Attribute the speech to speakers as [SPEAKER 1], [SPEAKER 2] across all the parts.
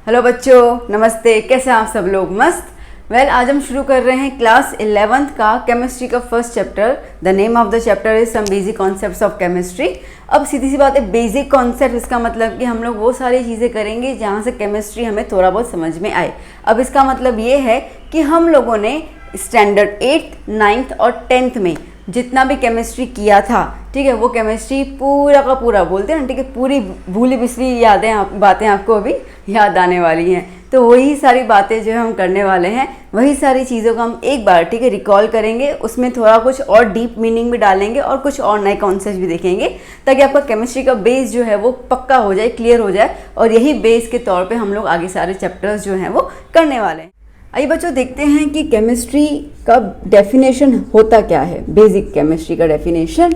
[SPEAKER 1] Hello बच्चों, नमस्ते। कैसे हैं आप सब लोग? मस्त। आज हम शुरू कर रहे हैं क्लास 11th का केमिस्ट्री का first chapter. The name of the chapter is some basic concepts of chemistry. अब सीधी सी बात है, बेसिक कॉन्सेप्ट, इसका मतलब कि हम लोग वो सारी चीज़ें करेंगे जहाँ से केमिस्ट्री हमें थोड़ा बहुत समझ में आए। अब इसका मतलब ये है कि हम लोगों ने स्टैंडर्ड 8th, 9th और 10th में जितना भी केमिस्ट्री किया था, ठीक है, वो केमिस्ट्री पूरा का पूरा बोलते हैं ना, ठीक है, पूरी भूली बिसरी यादें बातें आपको अभी याद आने वाली हैं। तो वही सारी बातें जो है हम करने वाले हैं, वही सारी चीज़ों को हम एक बार, ठीक है, रिकॉल करेंगे। उसमें थोड़ा कुछ और डीप मीनिंग भी डालेंगे और कुछ और नए कॉन्सेप्ट भी देखेंगे, ताकि आपका केमिस्ट्री का बेस जो है वो पक्का हो जाए, क्लियर हो जाए। और यही बेस के तौर पे हम लोग आगे सारे चैप्टर्स जो हैं वो करने वाले हैं। आइए बच्चों, देखते हैं कि केमिस्ट्री का डेफिनेशन होता क्या है। बेसिक केमिस्ट्री का डेफिनेशन,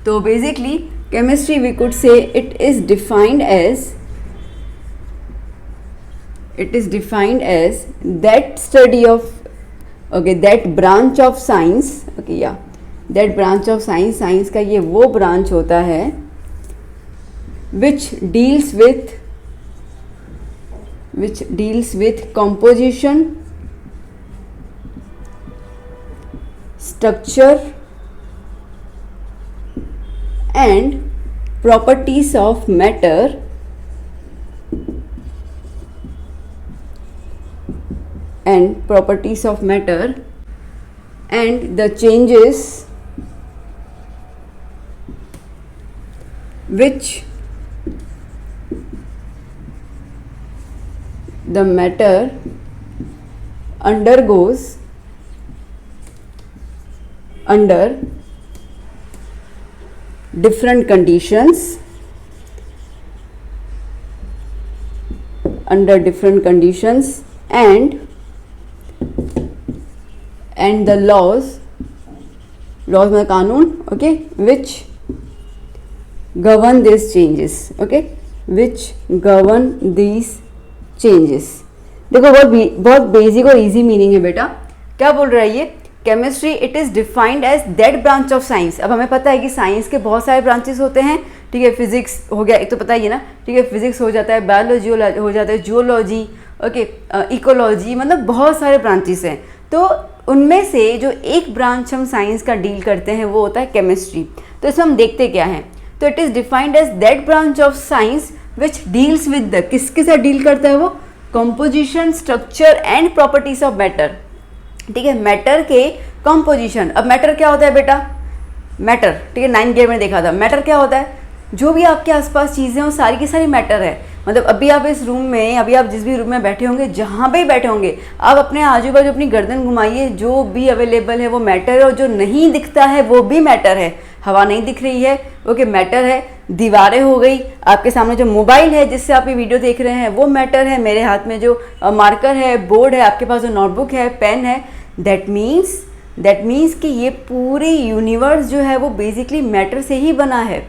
[SPEAKER 1] तो basically chemistry we could say it is defined as that study of, okay, that branch of science, okay, या that branch of science, science का ये वो ब्रांच होता है which deals with composition, structure and properties of matter and the changes which the matter undergoes under different conditions and the laws में कानून, okay, which govern these changes, okay, which govern these changes। देखो, बहुत basic और easy meaning है बेटा। क्या बोल रहा है ये? Chemistry it is defined as that branch of science. अब हमें पता है कि साइंस के बहुत सारे ब्रांचेस होते हैं, ठीक है। फिजिक्स हो गया, एक तो पता ही है ना, ठीक है, फिजिक्स हो जाता है, बायोलॉजी हो जाता है, जियोलॉजी, ओके, इकोलॉजी, मतलब बहुत सारे ब्रांचेस हैं। तो उनमें से जो एक ब्रांच हम साइंस का डील करते हैं वो होता है केमिस्ट्री। तो इसमें हम देखते क्या हैं, तो it is defined as that branch of science which deals with the, किसके साथ डील करता है वो? Composition, structure and properties of matter, ठीक है, मैटर के कंपोजिशन। अब मैटर क्या होता है बेटा? मैटर, ठीक है, 9th ग्रेड में देखा था। मैटर क्या होता है? जो भी आपके आसपास चीज़ें हो सारी की सारी मैटर है। मतलब अभी आप इस रूम में, अभी आप जिस भी रूम में बैठे होंगे, जहाँ पे बैठे होंगे, आप अपने आजू बाजू अपनी गर्दन घुमाइए, जो भी अवेलेबल है वो मैटर है, और जो नहीं दिखता है वो भी मैटर है। हवा नहीं दिख रही है, ओके, मैटर है। दीवारें हो गई, आपके सामने जो मोबाइल है जिससे आप ये वीडियो देख रहे हैं वो मैटर है। मेरे हाथ में जो मार्कर है, बोर्ड है, आपके पास जो नोटबुक है, पेन है, दैट मीन्स कि ये पूरी यूनिवर्स जो है वो बेसिकली मैटर से ही बना है,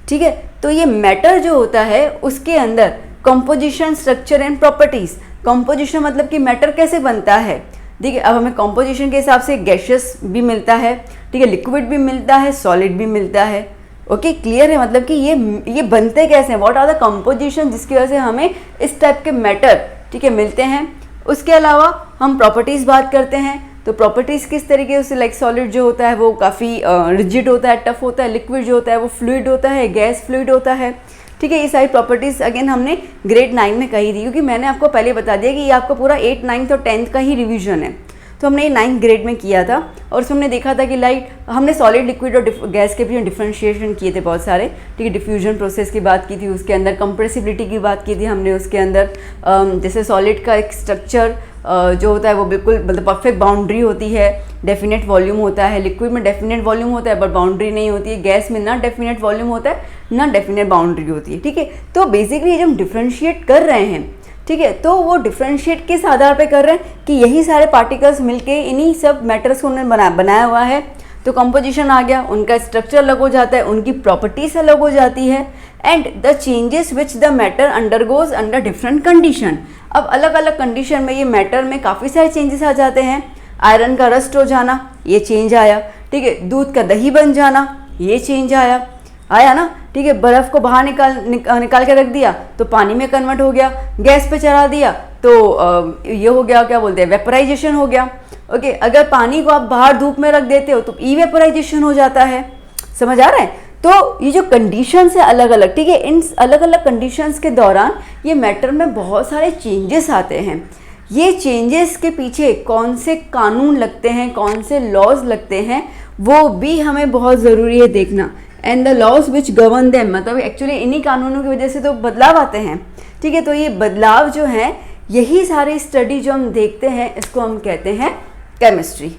[SPEAKER 1] ठीक है। तो ये मैटर जो होता है उसके अंदर composition, structure and properties. Composition मतलब कि मैटर कैसे बनता है, ठीक है। अब हमें कंपोजिशन के हिसाब से गैसेस भी मिलता है, ठीक है, लिक्विड भी मिलता है, सॉलिड भी मिलता है, ओके, क्लियर है। मतलब कि ये बनते कैसे हैं, व्हाट आर द कंपोजिशन, जिसकी वजह से हमें इस टाइप के मैटर, ठीक है, मिलते हैं। उसके अलावा हम प्रॉपर्टीज़ बात करते हैं, तो प्रॉपर्टीज़ किस तरीके से, लाइक सॉलिड जो होता है वो काफ़ी रिजिड होता है, टफ होता है, लिक्विड जो होता है वो फ्लूइड होता है, गैस फ्लूइड होता है, ठीक है। ये सारी प्रॉपर्टीज़ अगेन हमने ग्रेड 9 में कही थी, क्योंकि मैंने आपको पहले बता दिया कि ये आपका पूरा 8th, 9th और 10th का ही रिवीजन है। तो हमने ये 9th ग्रेड में किया था, और उसमें हमने देखा था कि लाइक हमने सॉलिड, लिक्विड और गैस के भी डिफरेंशिएशन किए थे बहुत सारे, ठीक है। डिफ्यूजन प्रोसेस की बात की थी, उसके अंदर कंप्रेसिबिलिटी की बात की थी हमने, उसके अंदर जैसे सॉलिड का एक स्ट्रक्चर जो होता है वो बिल्कुल मतलब परफेक्ट बाउंड्री होती है, डेफिनेट वॉल्यूम होता है। लिक्विड में डेफिनेट वॉल्यूम होता है बट बाउंड्री नहीं होती है। गैस में ना डेफिनेट वॉल्यूम होता है ना डेफिनेट बाउंड्री होती है, ठीक है। तो बेसिकली जब हम डिफ्रेंशिएट कर रहे हैं, ठीक है, तो वो डिफ्रेंशिएट किस आधार पे कर रहे हैं कि यही सारे पार्टिकल्स मिलके इन्हीं सब मैटर्स को उन्होंने बनाया हुआ है। तो कंपोजिशन आ गया, उनका स्ट्रक्चर अलग हो जाता है, उनकी प्रॉपर्टीज अलग हो जाती है, and the changes which the matter undergoes under different condition. अब अलग अलग कंडीशन में ये मैटर में काफ़ी सारे चेंजेस आ जाते हैं। आयरन का रस्ट हो जाना, ये चेंज आया, ठीक है। दूध का दही बन जाना, ये चेंज आया। आया ना, ठीक है। बर्फ़ को बाहर निकाल के रख दिया तो पानी में कन्वर्ट हो गया, गैस पे चढ़ा दिया तो ये हो गया, क्या बोलते हैं, वेपराइजेशन हो गया। ओके, अगर पानी को आप बाहर धूप में रख देते हो तो इवेपोराइजेशन हो जाता है। समझ आ रहा है? तो ये जो कंडीशंस है अलग अलग, ठीक है, इन अलग अलग कंडीशंस के दौरान ये मैटर में बहुत सारे चेंजेस आते हैं। ये चेंजेस के पीछे कौन से कानून लगते हैं, कौन से लॉज लगते हैं, वो भी हमें बहुत ज़रूरी है देखना। And the laws which govern them, मतलब एक्चुअली इन्हीं कानूनों की वजह से तो बदलाव आते हैं, ठीक है। तो ये बदलाव जो हैं, यही सारी स्टडी जो हम देखते हैं, इसको हम कहते हैं केमिस्ट्री।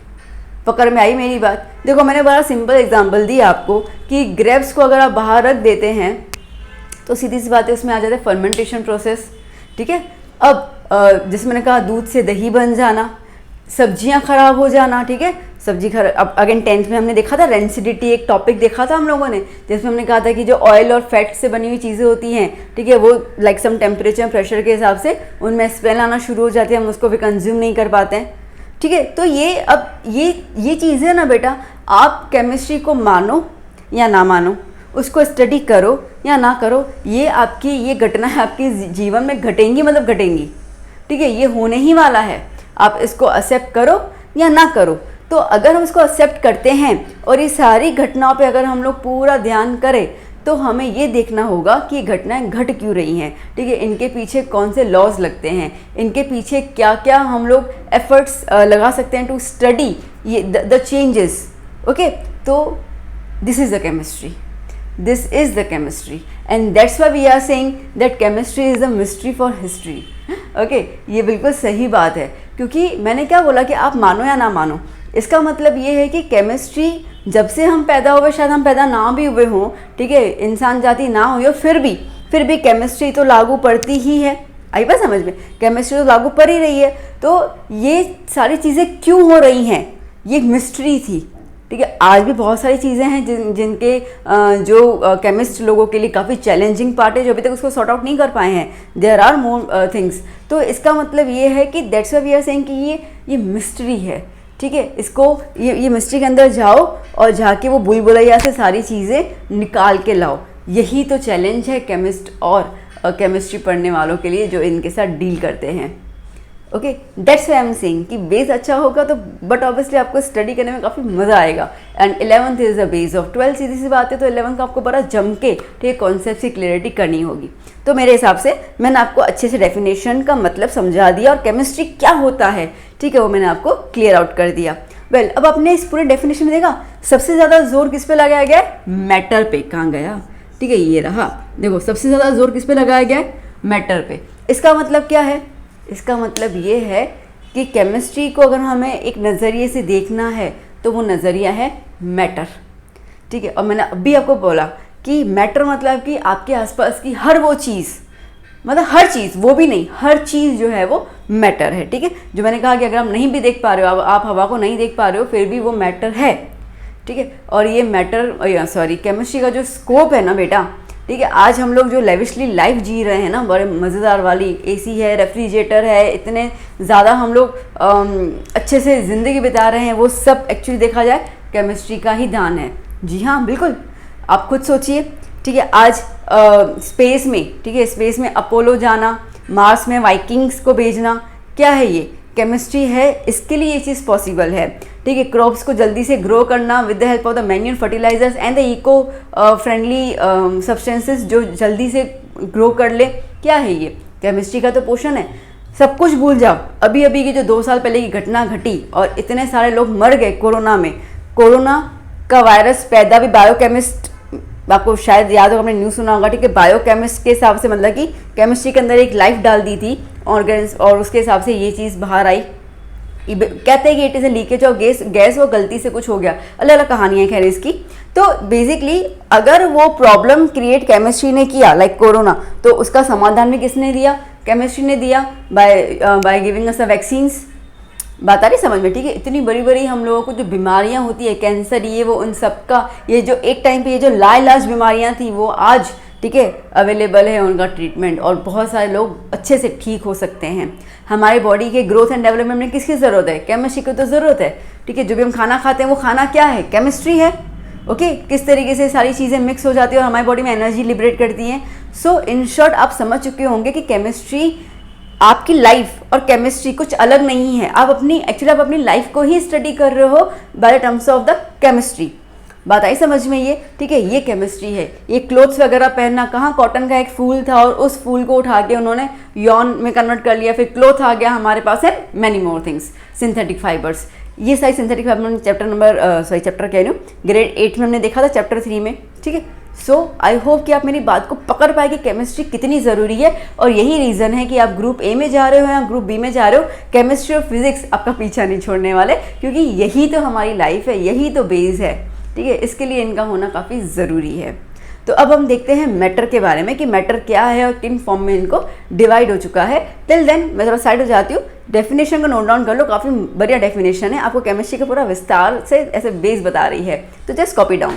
[SPEAKER 1] पकड़ में आई मेरी बात? देखो, मैंने बड़ा सिंपल एग्जांपल दिया आपको कि ग्रेप्स को अगर आप बाहर रख देते हैं तो सीधी सी बात है, उसमें आ जाता है फर्मेंटेशन प्रोसेस, ठीक है। अब जैसे मैंने कहा, दूध से दही बन जाना, सब्जियां खराब हो जाना, ठीक है, सब्जी खराब। अब अगेन 10th में हमने देखा था रेंसिडिटी, एक टॉपिक देखा था हम लोगों ने, जिसमें हमने कहा था कि जो ऑयल और फैट से बनी हुई चीज़ें होती हैं, ठीक है, वो लाइक सम टेम्परेचर प्रेशर के हिसाब से उनमें स्मेल आना शुरू हो जाती है, हम उसको भी कंज्यूम नहीं कर पाते हैं, ठीक है। तो ये अब ये चीज़ें ना बेटा, आप केमिस्ट्री को मानो या ना मानो, उसको स्टडी करो या ना करो, ये आपकी ये घटना आपके जीवन में घटेंगी, मतलब घटेंगी, ठीक है, ये होने ही वाला है। आप इसको एक्सेप्ट करो या ना करो। तो अगर हम इसको एक्सेप्ट करते हैं और ये सारी घटनाओं पे अगर हम लोग पूरा ध्यान करें, तो हमें ये देखना होगा कि ये घटनाएं घट क्यों रही हैं, ठीक है, इनके पीछे कौन से लॉज लगते हैं, इनके पीछे क्या क्या हम लोग एफर्ट्स लगा सकते हैं टू स्टडी ये द चेंजेस। ओके, तो this is the chemistry, this is the chemistry, and that's why we are saying that chemistry is the mystery for history. Okay, ये बिल्कुल सही बात है, क्योंकि मैंने क्या बोला कि आप मानो या ना मानो, इसका मतलब ये है कि केमिस्ट्री जब से हम पैदा हुए, शायद हम पैदा ना भी हुए हों, ठीक है, इंसान जाति ना हुई हो, फिर भी केमिस्ट्री तो लागू पड़ती ही है। आई बात समझ में? केमिस्ट्री तो लागू पड़ ही रही है। तो ये सारी चीज़ें क्यों हो रही हैं, ये मिस्ट्री थी, ठीक है। आज भी बहुत सारी चीज़ें हैं जिनके जो केमिस्ट लोगों के लिए काफ़ी चैलेंजिंग पार्ट है, जो अभी तक उसको सॉर्ट आउट नहीं कर पाए हैं। There are more things. तो इसका मतलब ये है कि that's why we are saying कि ये मिस्ट्री है, ठीक है। इसको ये मिस्ट्री के अंदर जाओ और जाके वो बुलबुलैया से सारी चीज़ें निकाल के लाओ। यही तो चैलेंज है केमिस्ट और केमिस्ट्री पढ़ने वालों के लिए जो इनके साथ डील करते हैं। Okay, that's why I am saying कि बेस अच्छा होगा तो, बट ऑब्वियसली आपको स्टडी करने में काफ़ी मज़ा आएगा। And 11th is the base of 12th। सीधी सी बात है, तो 11th का आपको बड़ा जम के, ठीक है, कॉन्सेप्ट की क्लियरिटी करनी होगी। तो मेरे हिसाब से मैंने आपको अच्छे से डेफिनेशन का मतलब समझा दिया, और केमिस्ट्री क्या होता है, ठीक है, वो मैंने आपको क्लियर आउट कर दिया। वेल, अब आपने इस पूरे डेफिनेशन में देखा सबसे ज़्यादा जोर किस पे लगाया गया है? मैटर पे। कहाँ गया? ठीक है, ये रहा। देखो, सबसे ज़्यादा जोर किस पे लगाया गया है? मैटर पे। इसका मतलब क्या है? इसका मतलब ये है कि केमिस्ट्री को अगर हमें एक नज़रिए से देखना है तो वो नज़रिया है मैटर, ठीक है। और मैंने अभी आपको बोला कि मैटर मतलब कि आपके आसपास की हर वो चीज़, मतलब हर चीज़, वो भी नहीं, हर चीज़ जो है वो मैटर है, ठीक है। जो मैंने कहा कि अगर आप नहीं भी देख पा रहे हो, आप हवा को नहीं देख पा रहे हो, फिर भी वो मैटर है, ठीक है। और ये मैटर, सॉरी, केमिस्ट्री का जो स्कोप है ना बेटा, ठीक है, आज हम लोग जो लेविशली लाइफ जी रहे हैं ना, बड़े मज़ेदार वाली, एसी है, रेफ्रिजरेटर है, इतने ज़्यादा हम लोग अच्छे से ज़िंदगी बिता रहे हैं, वो सब एक्चुअली देखा जाए केमिस्ट्री का ही दान है। जी हाँ, बिल्कुल। आप खुद सोचिए, ठीक है, आज स्पेस में, ठीक है, स्पेस में अपोलो जाना, मार्स में वाइकिंग्स को भेजना, क्या है ये? केमिस्ट्री है। इसके लिए ये चीज़ पॉसिबल है, ठीक है। क्रॉप्स को जल्दी से ग्रो करना with the help of the manual fertilisers and the eco friendly substances जो जल्दी से ग्रो कर ले, क्या है ये? केमिस्ट्री का तो पोर्शन है। सब कुछ भूल जाओ, अभी अभी की जो 2 साल पहले की घटना घटी और इतने सारे लोग मर गए कोरोना में। कोरोना का वायरस पैदा भी बायोकेमिस्ट, आपको शायद याद होगा, आपने न्यूज़ सुना होगा, ठीक है, बायोकेमिस्ट के हिसाब से, मतलब कि केमिस्ट्री के अंदर एक लाइफ डाल दी थी ऑर्गेन्स, और उसके हिसाब से ये चीज़ बाहर आई। कहते हैं कि it is a leakage of gas वो गलती से कुछ हो गया, अलग अलग कहानियाँ खैर इसकी। तो बेसिकली अगर वो प्रॉब्लम क्रिएट केमिस्ट्री ने किया, लाइक कोरोना, तो उसका समाधान भी किसने दिया? केमिस्ट्री ने दिया, by giving us the vaccines. बात आ रही समझ में, ठीक है। इतनी बड़ी बड़ी हम लोगों को जो बीमारियां होती है, कैंसर, ये वो, उन सब का, ये जो एक टाइम पे ये जो लाइलाज बीमारियां थी, वो आज, ठीक है, अवेलेबल है उनका ट्रीटमेंट, और बहुत सारे लोग अच्छे से ठीक हो सकते हैं। हमारे बॉडी के ग्रोथ एंड डेवलपमेंट में किसकी ज़रूरत है? केमिस्ट्री की तो ज़रूरत है, ठीक है। जो भी हम खाना खाते हैं वो खाना क्या है? केमिस्ट्री है। ओके किस तरीके से सारी चीज़ें मिक्स हो जाती है और हमारी बॉडी में एनर्जी लिबरेट करती हैं। सो इन शॉर्ट आप समझ चुके होंगे कि केमिस्ट्री, आपकी लाइफ और केमिस्ट्री कुछ अलग नहीं है। आप अपनी लाइफ को ही स्टडी कर रहे हो by the terms of the chemistry. बात आई समझ में ये? ठीक है, ये केमिस्ट्री है। ये क्लोथ्स वगैरह पहनना, कहाँ कॉटन का एक फूल था और उस फूल को उठा के उन्होंने यॉन में कन्वर्ट कर लिया, फिर क्लोथ आ गया हमारे पास है, many more things, synthetic fibres. ये सारी सिंथेटिक फाइबर चैप्टर कह रही हूँ, ग्रेड 8 में हमने देखा था, चैप्टर 3 में। ठीक है, सो आई होप कि आप मेरी बात को पकड़ पाए कि केमिस्ट्री कितनी ज़रूरी है। और यही रीज़न है कि आप ग्रुप ए में जा रहे हो या ग्रुप बी में जा रहे हो, केमिस्ट्री और फिजिक्स आपका पीछा नहीं छोड़ने वाले, क्योंकि यही तो हमारी लाइफ है, यही तो बेस है। ठीक है, इसके लिए इनका होना काफ़ी ज़रूरी है। तो अब हम देखते हैं मैटर के बारे में कि मैटर क्या है और किन फॉर्म में इनको डिवाइड हो चुका है। टिल देन मैं थोड़ा साइड हो जाती हूँ, डेफिनेशन को नोट डाउन कर लो, काफ़ी बढ़िया डेफिनेशन है, आपको केमिस्ट्री का पूरा विस्तार से ऐसे बेस बता रही है, तो जस्ट कॉपी डाउन।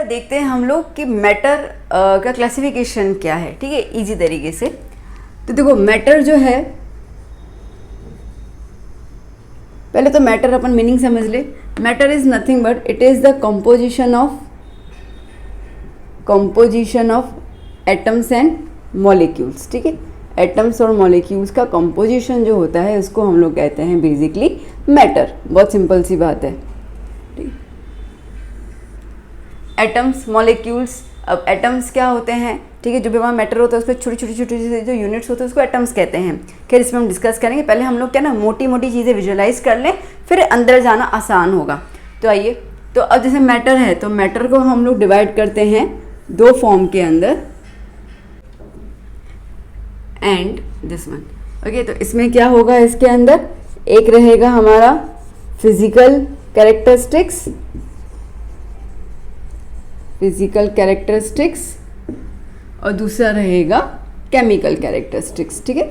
[SPEAKER 1] देखते हैं हम लोग कि मैटर का क्लासिफिकेशन क्या है। ठीक है, इजी तरीके से। तो देखो मैटर जो है, पहले तो मैटर अपन मीनिंग समझ ले। Matter is nothing but it is the composition of atoms and molecules. ठीक है, एटम्स और मॉलिक्यूल्स का कंपोजिशन जो होता है उसको हम लोग कहते हैं बेसिकली मैटर। बहुत सिंपल सी बात है। एटम्स, मॉलिक्यूल्स, अब एटम्स क्या होते हैं? ठीक है, जो भी हमारा मैटर होता है उसमें छोटी छोटी जो यूनिट्स होते हैं उसको एटम्स कहते हैं। खैर इसमें हम डिस्कस करेंगे, पहले हम लोग क्या ना मोटी मोटी चीज़ें विजुअलाइज कर लें, फिर अंदर जाना आसान होगा। तो आइए, तो अब जैसे मैटर है तो मैटर को हम लोग डिवाइड करते हैं दो फॉर्म के अंदर, एंड दिस वन। ओके, तो इसमें क्या होगा? इसके अंदर एक रहेगा हमारा फिजिकल कैरेक्टरिस्टिक्स और दूसरा रहेगा केमिकल कैरेक्टरिस्टिक्स। ठीक है,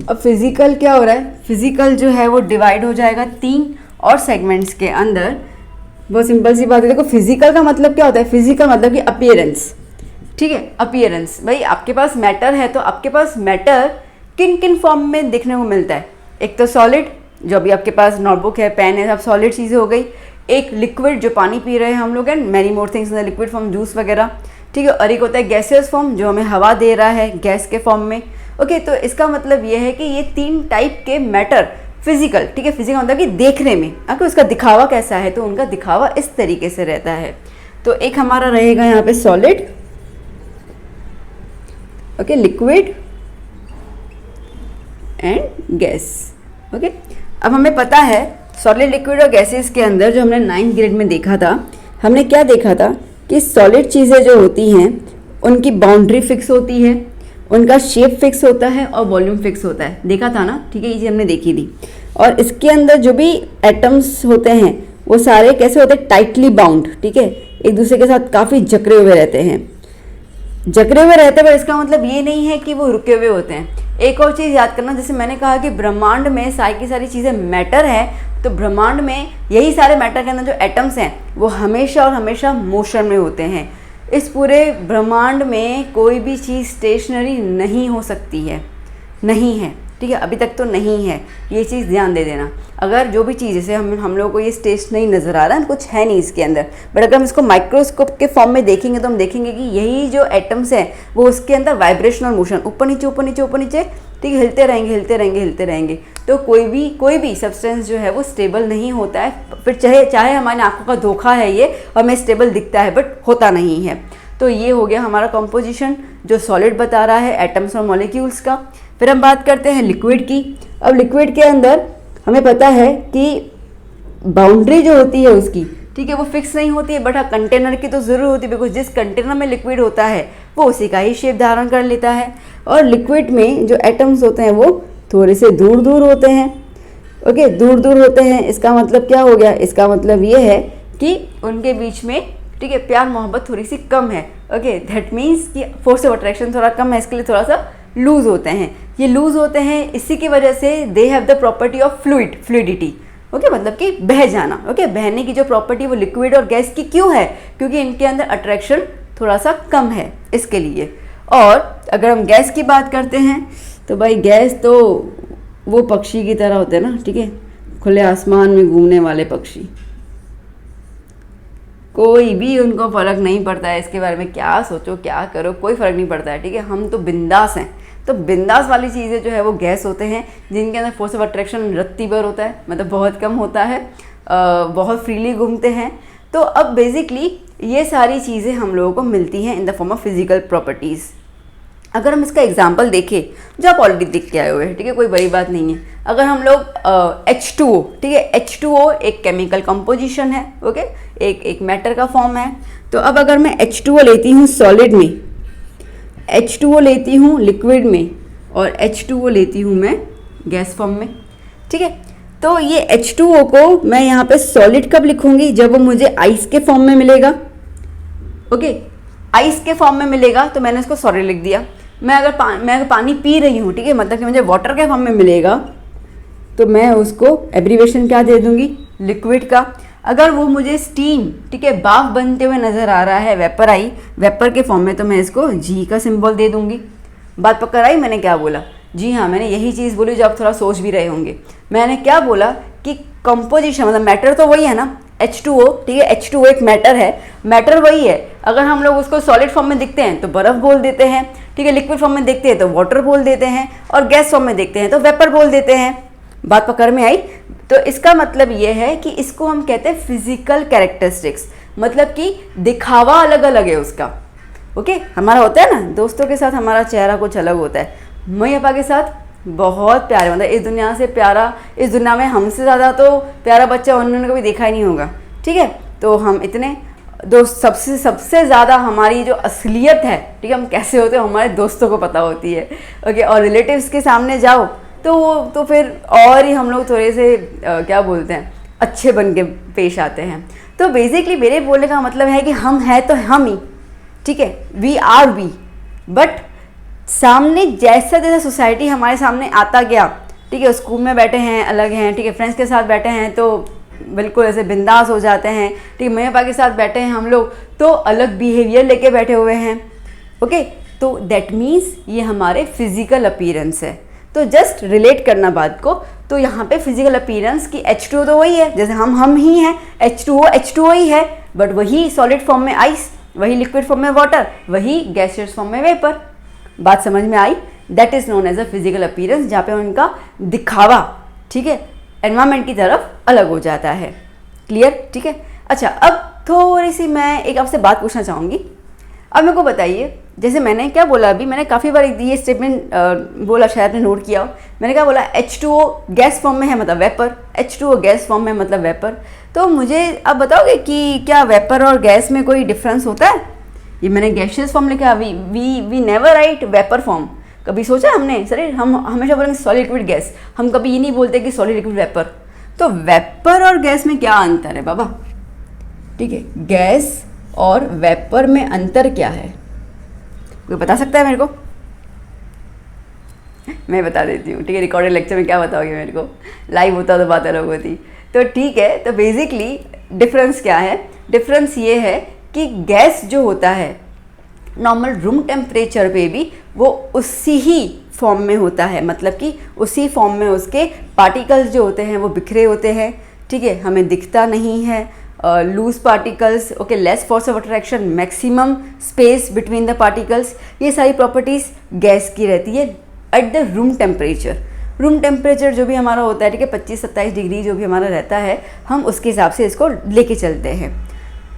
[SPEAKER 1] अब फिजिकल क्या हो रहा है? फिजिकल जो है वो डिवाइड हो जाएगा 3 और सेगमेंट्स के अंदर। बहुत सिंपल सी बात है। देखो फिजिकल का मतलब क्या होता है? फिजिकल मतलब कि अपीयरेंस। ठीक है, अपीयरेंस। भाई आपके पास मैटर है तो आपके पास मैटर किन किन फॉर्म में देखने को मिलता है? एक तो सॉलिड, जो अभी आपके पास नोटबुक है, पेन है, सब सॉलिड चीज़ें हो गई। एक लिक्विड, जो पानी पी रहे हैं हम लोग, and many more things in the liquid form, juice वगैरह। ठीक है, और एक होता है गैसियस फॉर्म, जो हमें हवा दे रहा है गैस के फॉर्म में। ओके, तो इसका मतलब ये है कि ये 3 टाइप के मैटर फिजिकल। ठीक है, फिजिकल मतलब कि देखने में, अगर उसका दिखावा कैसा है तो उनका दिखावा इस तरीके से रहता है। तो एक हमारा रहेगा यहाँ पे solid, okay, liquid and gas. Okay, अब हमें पता है सॉलिड, लिक्विड और गैसेस के अंदर जो हमने 9th ग्रेड में देखा था, हमने क्या देखा था कि सॉलिड चीज़ें जो होती हैं उनकी बाउंड्री फिक्स होती है, उनका शेप फिक्स होता है और वॉल्यूम फिक्स होता है। देखा था ना? ठीक है, ये चीज़ हमने देखी थी। और इसके अंदर जो भी एटम्स होते हैं वो सारे कैसे होते हैं? Tightly bound. ठीक है, एक दूसरे के साथ काफ़ी जकड़े हुए रहते हैं। पर इसका मतलब ये नहीं है कि वो रुके हुए होते हैं। एक और चीज़ याद करना, जैसे मैंने कहा कि ब्रह्मांड में सारी की सारी चीज़ें मैटर है, तो ब्रह्मांड में यही सारे मैटर के अंदर जो एटम्स हैं वो हमेशा और हमेशा मोशन में होते हैं। इस पूरे ब्रह्मांड में कोई भी चीज़ स्टेशनरी नहीं हो सकती है, नहीं है। ठीक है, अभी तक तो नहीं है, ये चीज़ ध्यान दे देना। अगर जो भी चीज़, जैसे हम लोगों को ये स्टेशनरी नज़र आ रहा है, कुछ है नहीं इसके अंदर, बट अगर हम इसको माइक्रोस्कोप के फॉर्म में देखेंगे तो हम देखेंगे कि यही जो एटम्स हैं वो उसके अंदर वाइब्रेशन और मोशन, ऊपर नीचे ऊपर नीचे ऊपर नीचे, ठीक है, हिलते रहेंगे। तो कोई भी सब्सटेंस जो है वो स्टेबल नहीं होता है। फिर चाहे हमारी आंखों का धोखा है ये, हमें स्टेबल दिखता है बट होता नहीं है। तो ये हो गया हमारा कंपोजिशन जो सॉलिड बता रहा है एटम्स और मॉलिक्यूल्स का। फिर हम बात करते हैं लिक्विड की। अब लिक्विड के अंदर हमें पता है कि बाउंड्री जो होती है उसकी, ठीक है, वो फिक्स नहीं होती है, बट हाँ कंटेनर की तो ज़रूर होती है, बिकॉज जिस कंटेनर में लिक्विड होता है वो उसी का ही शेप धारण कर लेता है। और लिक्विड में जो एटम्स होते हैं वो थोड़े से दूर दूर होते हैं। ओके, दूर दूर होते हैं, इसका मतलब क्या हो गया? इसका मतलब ये है कि उनके बीच में, ठीक है, प्यार मोहब्बत थोड़ी सी कम है। ओके, दैट मीन्स कि फोर्स ऑफ अट्रैक्शन थोड़ा कम है, इसके लिए थोड़ा सा लूज होते हैं। ये लूज होते हैं, इसी की वजह से they have the property of fluidity. Okay, मतलब कि बह जाना। ओके, बहने की जो प्रॉपर्टी वो लिक्विड और गैस की क्यों है? क्योंकि इनके अंदर अट्रैक्शन थोड़ा सा कम है, इसके लिए। और अगर हम गैस की बात करते हैं तो भाई गैस तो वो पक्षी की तरह होते हैं ना, ठीक है, खुले आसमान में घूमने वाले पक्षी, कोई भी उनको फ़र्क नहीं पड़ता है इसके बारे में क्या सोचो क्या करो, कोई फ़र्क नहीं पड़ता है, ठीक है। हम तो बिंदास हैं। तो बिंदास वाली चीज़ें जो है वो गैस होते हैं जिनके अंदर फोर्स ऑफ अट्रैक्शन रत्ती भर होता है, मतलब बहुत कम होता है, बहुत फ्रीली घूमते हैं। तो अब बेसिकली ये सारी चीज़ें हम लोगों को मिलती हैं in the form of physical properties. अगर हम इसका एग्जाम्पल देखें जो आप ऑलरेडी देख के आए हुए हैं, ठीक है, कोई बड़ी बात नहीं है। अगर हम लोग H2O, ठीक है, H2O एक केमिकल कंपोजिशन है, ओके, एक मैटर का फॉर्म है। तो अब अगर मैं H2O लेती हूँ सॉलिड में, H2O लेती हूँ लिक्विड में, और H2O लेती हूँ मैं गैस फॉर्म में, ठीक है। तो ये H2O को मैं यहाँ पे सॉलिड कब लिखूँगी, जब वो मुझे आइस के फॉर्म में मिलेगा, ओके, आइस के फॉर्म में मिलेगा तो मैंने इसको सॉलिड लिख दिया। मैं अगर पानी पी रही हूँ, ठीक है, मतलब कि मुझे वाटर के फॉर्म में मिलेगा तो मैं उसको एब्रीवेशन क्या दे दूँगी, लिक्विड का। अगर वो मुझे स्टीम, ठीक है, भाप बनते हुए नज़र आ रहा है, वेपर के फॉर्म में, तो मैं इसको जी का सिंबल दे दूँगी। बात पकड़ आई मैंने क्या बोला? जी हाँ, मैंने यही चीज़ बोली जो आप थोड़ा सोच भी रहे होंगे। मैंने क्या बोला कि कंपोजिशन मतलब मैटर तो वही है ना, H2O, ठीक है, H2O एक मैटर है, मैटर वही है। अगर हम लोग उसको सॉलिड फॉर्म में देखते हैं तो बर्फ़ बोल देते हैं, ठीक है, लिक्विड फॉर्म में देखते हैं तो वाटर बोल देते हैं, और गैस फॉर्म में देखते हैं तो वेपर बोल देते हैं। बात पकड़ में आई? तो इसका मतलब ये है कि इसको हम कहते हैं फिजिकल कैरेक्टरिस्टिक्स, मतलब कि दिखावा अलग अलग है उसका, ओके। हमारा होता है ना, दोस्तों के साथ हमारा चेहरा कुछ अलग होता है, मम्मी पापा के साथ बहुत प्यारे, मतलब इस दुनिया से प्यारा, इस दुनिया में हमसे ज़्यादा तो प्यारा बच्चा उन्होंने कभी देखा ही नहीं होगा, ठीक है। तो हम इतने दोस्त, सबसे ज़्यादा हमारी जो असलियत है, ठीक है, हम कैसे होते हैं हमारे दोस्तों को पता होती है, ओके। और रिलेटिव्स के सामने जाओ तो फिर और ही हम लोग थोड़े से क्या बोलते हैं, अच्छे बन के पेश आते हैं। तो बेसिकली मेरे बोलने का मतलब है कि हम हैं तो हम ही, ठीक है, वी आर वी, बट सामने जैसा जैसा सोसाइटी हमारे सामने आता गया, ठीक है, स्कूल में बैठे हैं अलग हैं, ठीक है, फ्रेंड्स के साथ बैठे हैं तो बिल्कुल ऐसे बिंदास हो जाते हैं, ठीक है, मम्मी पापा के साथ बैठे हैं हम लोग तो अलग बिहेवियर लेके बैठे हुए हैं, ओके। तो दैट मीन्स ये हमारे फिजिकल अपीयरेंस है। तो जस्ट रिलेट करना बात को, तो यहाँ पे फिजिकल अपीयरेंस की H2O तो वही है, जैसे हम ही हैं, H2O ही है, बट वही सॉलिड फॉर्म में आइस, वही लिक्विड फॉर्म में वाटर, वही गैसियस फॉर्म में वेपर। बात समझ में आई? That is known as a physical appearance, जहाँ पे उनका दिखावा, ठीक है, एनवायरमेंट की तरफ अलग हो जाता है। क्लियर? ठीक है। अच्छा, अब थोड़ी सी मैं एक आपसे बात पूछना चाहूँगी। अब मेरे को बताइए, जैसे मैंने क्या बोला अभी, मैंने काफ़ी बार ये स्टेटमेंट बोला, शायद आपने नोट किया हो। मैंने क्या बोला? H2O गैस फॉर्म में है मतलब वेपर, H2O गैस फॉर्म में मतलब वेपर। तो मुझे अब बताओगे कि क्या वेपर और गैस में कोई डिफरेंस होता है? ये मैंने गैसियस फॉर्म लिखा, we never write vapour form. कभी सोचा हमने? सर हम हमेशा बोलेंगे सॉलिड लिक्विड गैस, हम कभी ये नहीं बोलते कि सॉलिड लिक्विड वेपर। तो वेपर और गैस में क्या अंतर है बाबा? ठीक है, गैस और वेपर में अंतर क्या है? कोई बता सकता है मेरे को? मैं बता देती हूँ, ठीक है। रिकॉर्डेड लेक्चर में क्या बताओगे मेरे को, लाइव होता तो बात अलग होती। तो ठीक है, तो बेसिकली डिफरेंस क्या है? डिफरेंस ये है कि गैस जो होता है नॉर्मल रूम टेम्परेचर पे भी वो उसी ही फॉर्म में होता है, मतलब कि उसी फॉर्म में उसके पार्टिकल्स जो होते हैं वो बिखरे होते हैं, ठीक है, हमें दिखता नहीं है। Loose particles, okay, less force of attraction, maximum space between the particles, ये सारी प्रॉपर्टीज़ गैस की रहती है at the room temperature. Room temperature जो भी हमारा होता है, ठीक है, 25-27 डिग्री जो भी हमारा रहता है, हम उसके हिसाब से इसको लेके चलते हैं।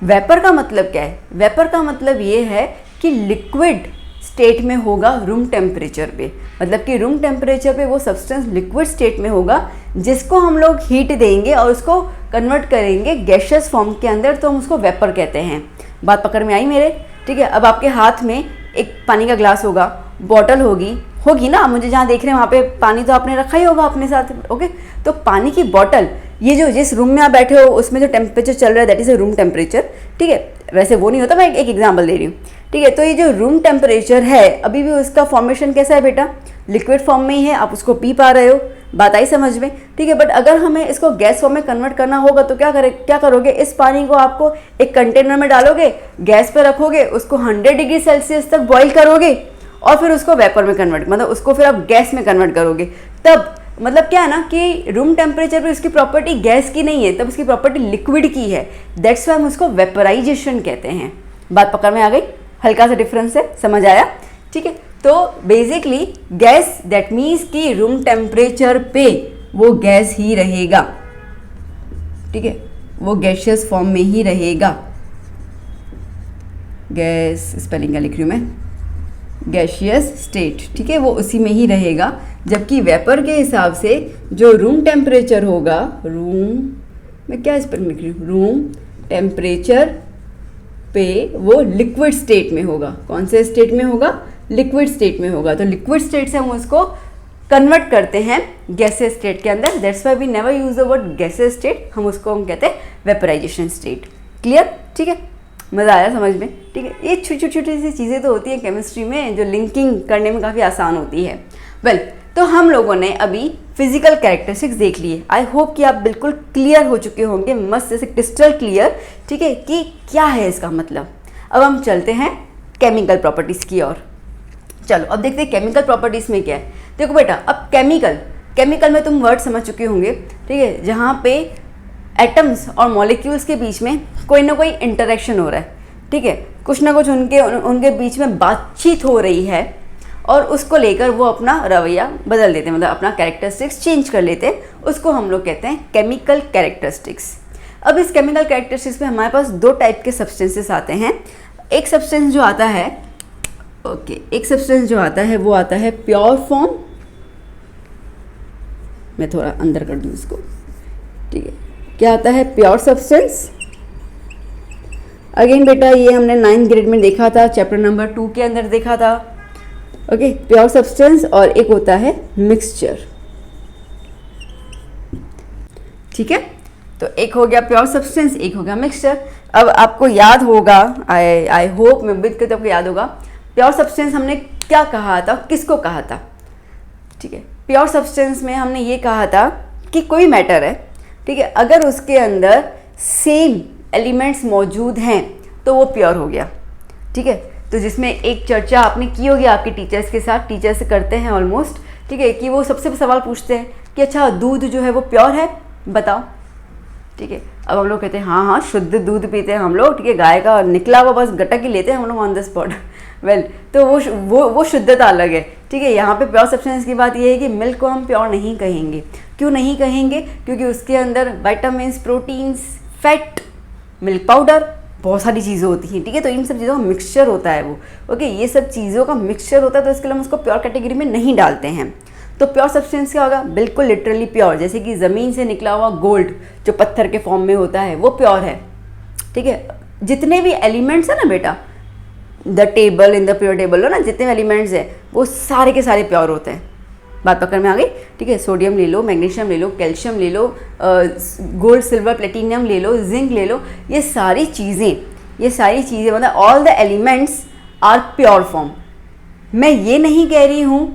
[SPEAKER 1] वेपर का मतलब क्या है? वेपर का मतलब ये है कि लिक्विड स्टेट में होगा रूम टेम्परेचर पे, मतलब कि रूम टेम्परेचर पे वो सब्सटेंस लिक्विड स्टेट में होगा जिसको हम लोग हीट देंगे और उसको कन्वर्ट करेंगे गैसियस फॉर्म के अंदर, तो हम उसको वेपर कहते हैं। बात पकड़ में आई मेरे? ठीक है। अब आपके हाथ में एक पानी का ग्लास होगा, बॉटल होगी ना, मुझे जहाँ देख रहे हैं वहाँ पे पानी तो आपने रखा ही होगा अपने साथ, ओके। तो पानी की बॉटल, ये जो जिस रूम में आप बैठे हो उसमें जो टेम्परेचर चल रहा है that is a room temperature, ठीक है। वैसे वो नहीं होता, मैं एक एग्जांपल दे रही हूँ, ठीक है। तो ये जो रूम टेम्परेचर है अभी भी उसका फॉर्मेशन कैसा है बेटा? लिक्विड फॉर्म में ही है, आप उसको पी पा रहे हो, बात आई समझ में? ठीक है। बट अगर हमें इसको गैस फॉर्म में कन्वर्ट करना होगा तो क्या करोगे? इस पानी को आपको एक कंटेनर में डालोगे, गैस पर रखोगे, उसको 100 डिग्री सेल्सियस तक बॉईल करोगे और फिर उसको वेपर में कन्वर्ट, मतलब उसको फिर आप गैस में कन्वर्ट करोगे, तब मतलब क्या है ना कि रूम टेम्परेचर पे उसकी प्रॉपर्टी गैस की नहीं है, तब उसकी प्रॉपर्टी लिक्विड की है, दैट्स वाई हम उसको वेपराइजेशन कहते हैं। बात पकड़ में आ गई? हल्का सा डिफरेंस है, समझ आया? ठीक है, तो बेसिकली गैस दैट मीन्स कि रूम टेम्परेचर पे वो गैस ही रहेगा, ठीक है, वो गैशियस फॉर्म में ही रहेगा। गैस स्पेलिंग का लिख रही हूँ मैं, गैशियस स्टेट, ठीक है, वो उसी में ही रहेगा। जबकि वेपर के हिसाब से जो रूम टेम्परेचर होगा, रूम मैं क्या स्पेलिंग लिख रही हूँ, रूम टेम्परेचर पे वो लिक्विड स्टेट में होगा। कौन से स्टेट में होगा? लिक्विड स्टेट में होगा। तो लिक्विड स्टेट से हम उसको कन्वर्ट करते हैं गैसेस स्टेट के अंदर, that's why we never use the word gases state, हम उसको हम कहते हैं वेपराइजेशन स्टेट। क्लियर? ठीक है, मज़ा आया समझ में? ठीक है, ये छोटी छोटी सी चीज़ें तो होती हैं केमिस्ट्री में जो लिंकिंग करने में काफ़ी आसान होती है। वेल, तो हम लोगों ने अभी फिजिकल कैरेक्टरिस्टिक्स देख लिए। आई होप कि आप बिल्कुल क्लियर हो चुके होंगे, मस्त जैसे क्रिस्टल क्लियर, ठीक है, कि क्या है इसका मतलब। अब हम चलते हैं केमिकल प्रॉपर्टीज़ की ओर। चलो अब देखते हैं केमिकल प्रॉपर्टीज़ में क्या है। देखो बेटा, अब केमिकल में तुम वर्ड समझ चुके होंगे, ठीक है, जहाँ पे एटम्स और मॉलिक्यूल्स के बीच में कोई ना कोई इंटरेक्शन हो रहा है, ठीक है, कुछ ना कुछ उनके बीच में बातचीत हो रही है और उसको लेकर वो अपना रवैया बदल देते हैं, मतलब अपना कैरेक्टरिस्टिक्स चेंज कर लेते हैं, उसको हम लोग कहते हैं केमिकल कैरेक्टरिस्टिक्स। अब इस केमिकल कैरेक्टरिस्टिक्स में हमारे पास दो टाइप के सब्सटेंसेस आते हैं। एक सब्सटेंस जो आता है एक सब्सटेंस जो आता है वो आता है प्योर फॉर्म। मैं थोड़ा अंदर कर दूँ इसको, ठीक है, क्या आता है? Pure substance. अगेन बेटा ये हमने 9th ग्रेड में देखा था, चैप्टर नंबर 2 के अंदर देखा था। ओके, प्योर सब्सटेंस, और एक होता है मिक्सचर। ठीक है, तो एक हो गया प्योर सब्सटेंस, एक हो गया मिक्सचर। अब आपको याद होगा, आई होप, मैं उम्मीद करती हूँ आपको याद होगा, प्योर सब्सटेंस हमने क्या कहा था, किसको कहा था? ठीक है, प्योर सब्सटेंस में हमने ये कहा था कि कोई मैटर है, ठीक है, अगर उसके अंदर सेम एलिमेंट्स मौजूद हैं तो वो प्योर हो गया। ठीक है, तो जिसमें एक चर्चा आपने की होगी आपके टीचर्स के साथ, टीचर्स करते हैं ऑलमोस्ट, ठीक है, कि वो सबसे सवाल पूछते हैं कि अच्छा दूध जो है वो प्योर है, बताओ। ठीक है, अब हम लोग कहते हैं हाँ शुद्ध दूध पीते हैं हम लोग, ठीक है, गाय का निकला हुआ बस गटक ही लेते हैं हम लोग ऑन द स्पॉट। वेल, तो वो शुद्धता अलग है। ठीक है, यहाँ पे प्योर सब्सटेंस की बात ये है कि मिल्क को हम प्योर नहीं कहेंगे। क्यों नहीं कहेंगे? क्योंकि उसके अंदर vitamins, proteins, fat, milk powder, बहुत सारी चीज़ें होती हैं। ठीक है, तो इन सब चीज़ों का मिक्सचर होता है वो। ओके, ये सब चीज़ों का मिक्सचर होता है, तो इसके लिए हम उसको प्योर कैटेगरी में नहीं डालते हैं। तो प्योर सब्सटेंस क्या होगा? बिल्कुल लिटरली प्योर, जैसे कि ज़मीन से निकला हुआ गोल्ड जो पत्थर के फॉर्म में होता है वो प्योर है। ठीक है, जितने भी एलिमेंट्स हैं ना बेटा, the table in the pure table हो ना, जितने एलिमेंट्स हैं वो सारे के सारे प्योर होते हैं। बात पकड़ में आ गई? ठीक है, सोडियम ले लो, मैग्नीशियम ले लो, कैल्शियम ले लो, गोल्ड, सिल्वर, प्लेटिनियम ले लो, जिंक ले लो, ये सारी चीज़ें मतलब all the elements are pure form. मैं ये नहीं कह रही हूँ,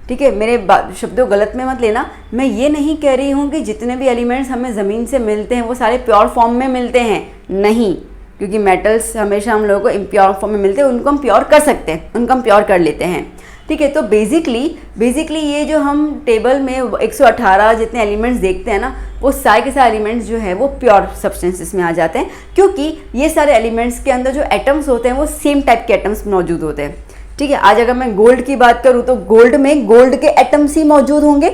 [SPEAKER 1] ठीक है, मेरे शब्दों गलत में मत लेना, मैं ये नहीं कह रही हूँ कि जितने भी एलिमेंट्स हमें ज़मीन से मिलते हैं वो सारे प्योर फॉर्म में मिलते हैं, नहीं, क्योंकि मेटल्स हमेशा हम लोगों को इम्प्योर फॉर्म में मिलते हैं, उनको हम प्योर कर सकते हैं, उनको हम प्योर कर लेते हैं। ठीक है, तो बेसिकली ये जो हम टेबल में 118 जितने एलिमेंट्स देखते हैं ना, वो सारे के सारे एलिमेंट्स जो है वो प्योर सब्सटेंसेस में आ जाते हैं, क्योंकि ये सारे एलिमेंट्स के अंदर जो एटम्स होते हैं वो सेम टाइप के एटम्स मौजूद होते हैं। ठीक है, आज अगर मैं गोल्ड की बात करूँ तो गोल्ड में गोल्ड के एटम्स ही मौजूद होंगे।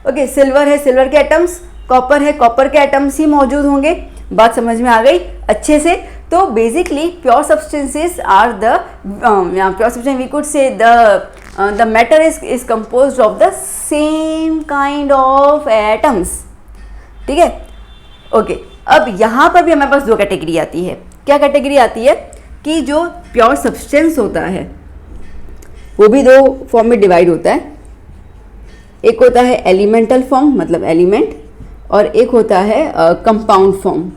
[SPEAKER 1] ओके, सिल्वर है, सिल्वर के एटम्स, कॉपर है, कॉपर के एटम्स ही मौजूद होंगे। बात समझ में आ गई अच्छे से? तो basically pure substances are the pure substance, we could say the matter is composed of the same kind of atoms. ठीक है, ओके, अब यहाँ पर भी हमारे पास दो कैटेगरी आती है। क्या कैटेगरी आती है? कि जो प्योर सब्सटेंस होता है वो भी दो फॉर्म में डिवाइड होता है। एक होता है एलिमेंटल फॉर्म, मतलब एलिमेंट, और एक होता है कंपाउंड फॉर्म।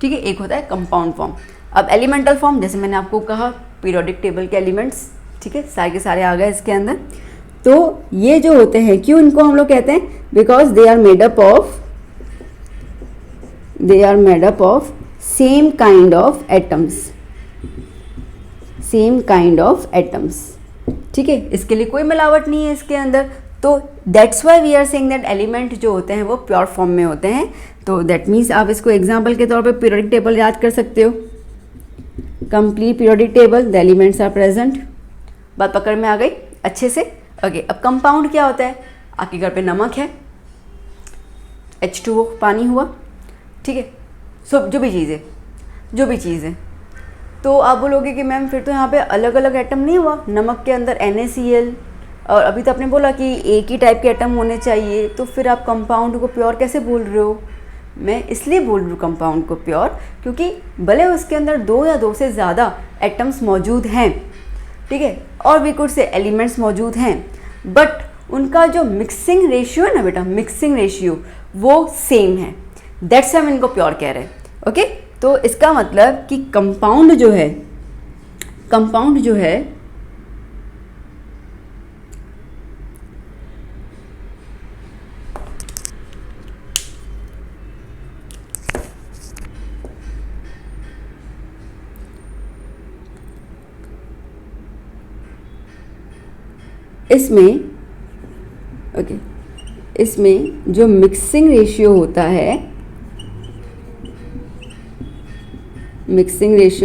[SPEAKER 1] ठीक है, एक होता है कंपाउंड फॉर्म। अब एलिमेंटल फॉर्म, जैसे मैंने आपको कहा, पीरियोडिक टेबल के एलिमेंट्स, ठीक है, सारे के सारे आ गए इसके अंदर। तो ये जो होते हैं, क्यों इनको हम लोग कहते हैं? Because they are made up of same kind of atoms, ठीक है, इसके लिए कोई मिलावट नहीं है इसके अंदर। तो that's why we are saying that element जो होते हैं वो प्योर फॉर्म में होते हैं। तो दैट मीन्स आप इसको एग्जाम्पल के तौर पे पीरियोडिक टेबल याद कर सकते हो। Complete periodic table, the elements are present. बात पकड़ में आ गई अच्छे से? ओके, अब कंपाउंड क्या होता है? आपके घर पे नमक है, H2O पानी हुआ, ठीक है, सो जो भी चीज़ है, तो आप बोलोगे कि मैम फिर तो यहाँ पे अलग अलग एटम नहीं हुआ, नमक के अंदर NaCl, और अभी तो आपने बोला कि एक ही टाइप के एटम होने चाहिए, तो फिर आप कंपाउंड को प्योर कैसे बोल रहे हो? मैं इसलिए बोल रही हूँ कंपाउंड को प्योर, क्योंकि भले उसके अंदर 2 या 2 से ज़्यादा एटम्स मौजूद हैं, ठीक है, और भी कुछ से एलिमेंट्स मौजूद हैं, बट उनका जो मिक्सिंग रेशियो है ना बेटा, मिक्सिंग रेशियो वो सेम है, दैट्स हम इनको प्योर कह रहे हैं। ओके, तो इसका मतलब कि कंपाउंड जो है इसमें जो मिक्सिंग रेशियो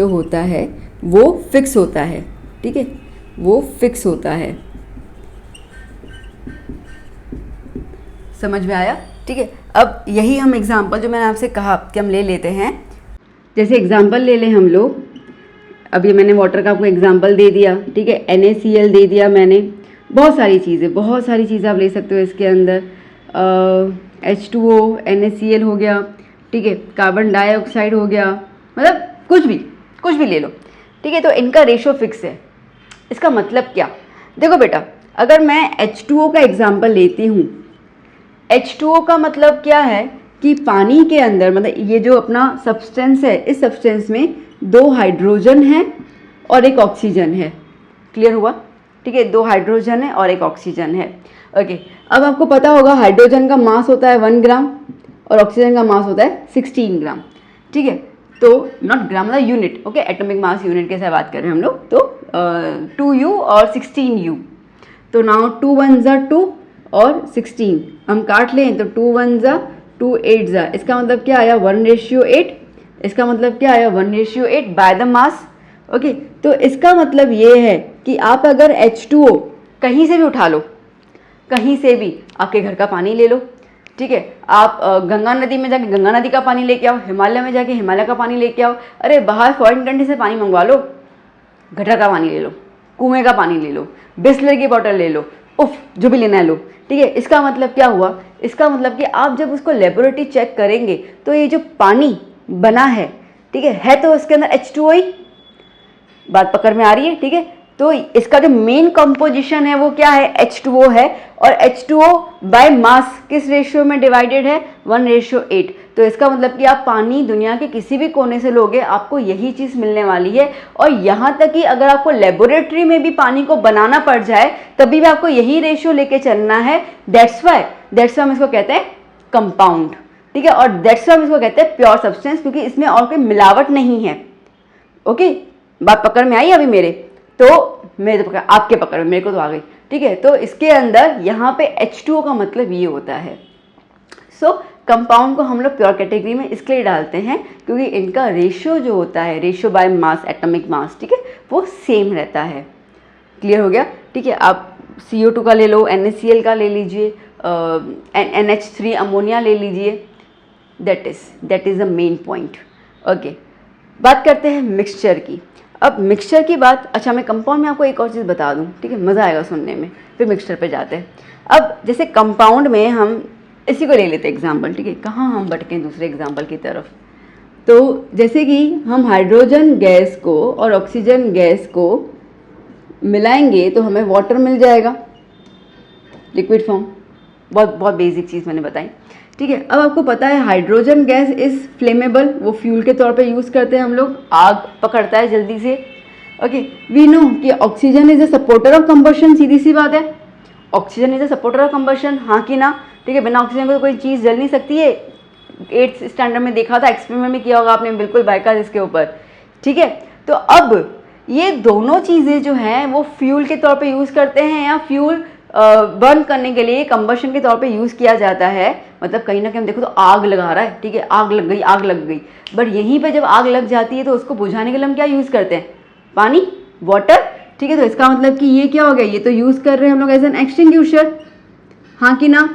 [SPEAKER 1] होता है वो फिक्स होता है, ठीक है, वो फिक्स होता है। समझ में आया? ठीक है, अब यही हम एग्जांपल जो मैंने आपसे कहा कि हम ले लेते हैं, जैसे एग्जांपल ले लें हम लोग। अब ये मैंने वाटर का आपको एग्जांपल दे दिया, ठीक है, NaCl दे दिया मैंने, बहुत सारी चीज़ें आप ले सकते हो इसके अंदर। H2O, NaCl हो गया, ठीक है, कार्बन डाइऑक्साइड हो गया, मतलब कुछ भी ले लो, ठीक है। तो इनका रेशो फिक्स है। इसका मतलब क्या? देखो बेटा, अगर मैं H2O का एग्जांपल लेती हूँ, H2O का मतलब क्या है कि पानी के अंदर, मतलब ये जो अपना सब्सटेंस है, इस सब्सटेंस में 2 हाइड्रोजन है और 1 ऑक्सीजन है। क्लियर हुआ? ठीक है, 2 हाइड्रोजन है और 1 ऑक्सीजन है। ओके, अब आपको पता होगा हाइड्रोजन का मास होता है 1 ग्राम और ऑक्सीजन का मास होता है 16 ग्राम, ठीक है। तो नॉट ग्राम, मतलब unit, okay, atomic mass unit के साथ बात कर रहे हैं हम लोग। तो 2U और 16U, तो नाउ 2 1 ज़ा 2 और 16 हम काट लें तो 2 1 ज़ा 2 8 ज़ा, इसका मतलब क्या आया 1:8। इसका मतलब क्या आया 1:8 बाय द मास। ओके, तो इसका मतलब ये है कि आप अगर H2O कहीं से भी उठा लो, कहीं से भी, आपके घर का पानी ले लो, ठीक है, आप गंगा नदी में जाके गंगा नदी का पानी लेके आओ, हिमालय में जाके हिमालय का पानी लेके आओ, अरे बाहर फॉरेन कंट्री से पानी मंगवा लो, गटर का पानी ले लो, कुएं का पानी ले लो, बिस्लरी की बोतल ले लो, उफ जो भी लेना है लो, ठीक है। इसका मतलब क्या हुआ? इसका मतलब कि आप जब उसको लेबोरेटरी चेक करेंगे तो ये जो पानी बना है, ठीक है तो इसके अंदर H2O ही। बात पकड़ में आ रही है? ठीक है, तो इसका जो मेन कंपोजिशन है वो क्या है? H2O है, और H2O बाय मास किस रेशियो में डिवाइडेड है? 1:8। तो इसका मतलब कि आप पानी दुनिया के किसी भी कोने से लोगे, आपको यही चीज़ मिलने वाली है। और यहाँ तक कि अगर आपको लेबोरेटरी में भी पानी को बनाना पड़ जाए तभी भी आपको यही रेशियो लेके चलना है। दैट्स वाई हम इसको कहते हैं कंपाउंड, ठीक है, और दैट्स वाई हम इसको कहते हैं प्योर सब्सटेंस, क्योंकि इसमें और कोई मिलावट नहीं है। ओके, बात पकड़ में आई अभी मेरे? तो मेरे तो पकड़, आपके पकड़ में, मेरे को तो आ गई, ठीक है। तो इसके अंदर यहाँ पे H2O का मतलब ये होता है। सो कंपाउंड को हम लोग प्योर कैटेगरी में इसलिए डालते हैं क्योंकि इनका रेशियो जो होता है, ratio by mass, atomic mass, ठीक है, वो सेम रहता है। क्लियर हो गया? ठीक है, आप CO2 का ले लो, NaCl का ले लीजिए, NH3 अमोनिया ले लीजिए, that is the main point. Okay, बात करते हैं मिक्सचर की। अब मिक्सचर की बात, अच्छा मैं कंपाउंड में आपको एक और चीज़ बता दूं, ठीक है, मज़ा आएगा सुनने में, फिर मिक्सचर पे जाते हैं। अब जैसे कंपाउंड में हम इसी को ले लेते हैं एग्जांपल, ठीक है, कहाँ हम भटकें दूसरे एग्जांपल की तरफ। तो जैसे कि हम हाइड्रोजन गैस को और ऑक्सीजन गैस को मिलाएंगे तो हमें वाटर मिल जाएगा, लिक्विड फॉर्म। बहुत बेसिक चीज़ मैंने बताई, ठीक है। अब आपको पता है हाइड्रोजन गैस इज़ फ्लेमेबल, वो फ्यूल के तौर पे यूज़ करते हैं हम लोग, आग पकड़ता है जल्दी से। ओके, वी नो कि oxygen is a supporter of combustion, सीधी सी बात है, oxygen is a supporter of combustion, हाँ कि ना? ठीक है, बिना ऑक्सीजन को तो कोई चीज़ जल नहीं सकती है। 8th स्टैंडर्ड में देखा था, एक्सपेरिमेंट में किया होगा आपने, बिल्कुल बायकाज इसके ऊपर, ठीक है। तो अब ये दोनों चीज़ें जो हैं वो फ्यूल के तौर पे यूज़ करते हैं या फ्यूल बर्न करने के लिए कंबशन के तौर पे यूज़ किया जाता है। मतलब कहीं ना कहीं हम देखो तो आग लगा रहा है, ठीक है, आग लग गई, आग लग गई, बट यहीं पे जब आग लग जाती है तो उसको बुझाने के लिए हम क्या यूज़ करते हैं? पानी, वाटर, ठीक है। तो इसका मतलब कि ये क्या हो गया, ये तो यूज़ कर रहे हैं हम लोग एज एन एक्सटिंग्विशर, हाँ कि ना?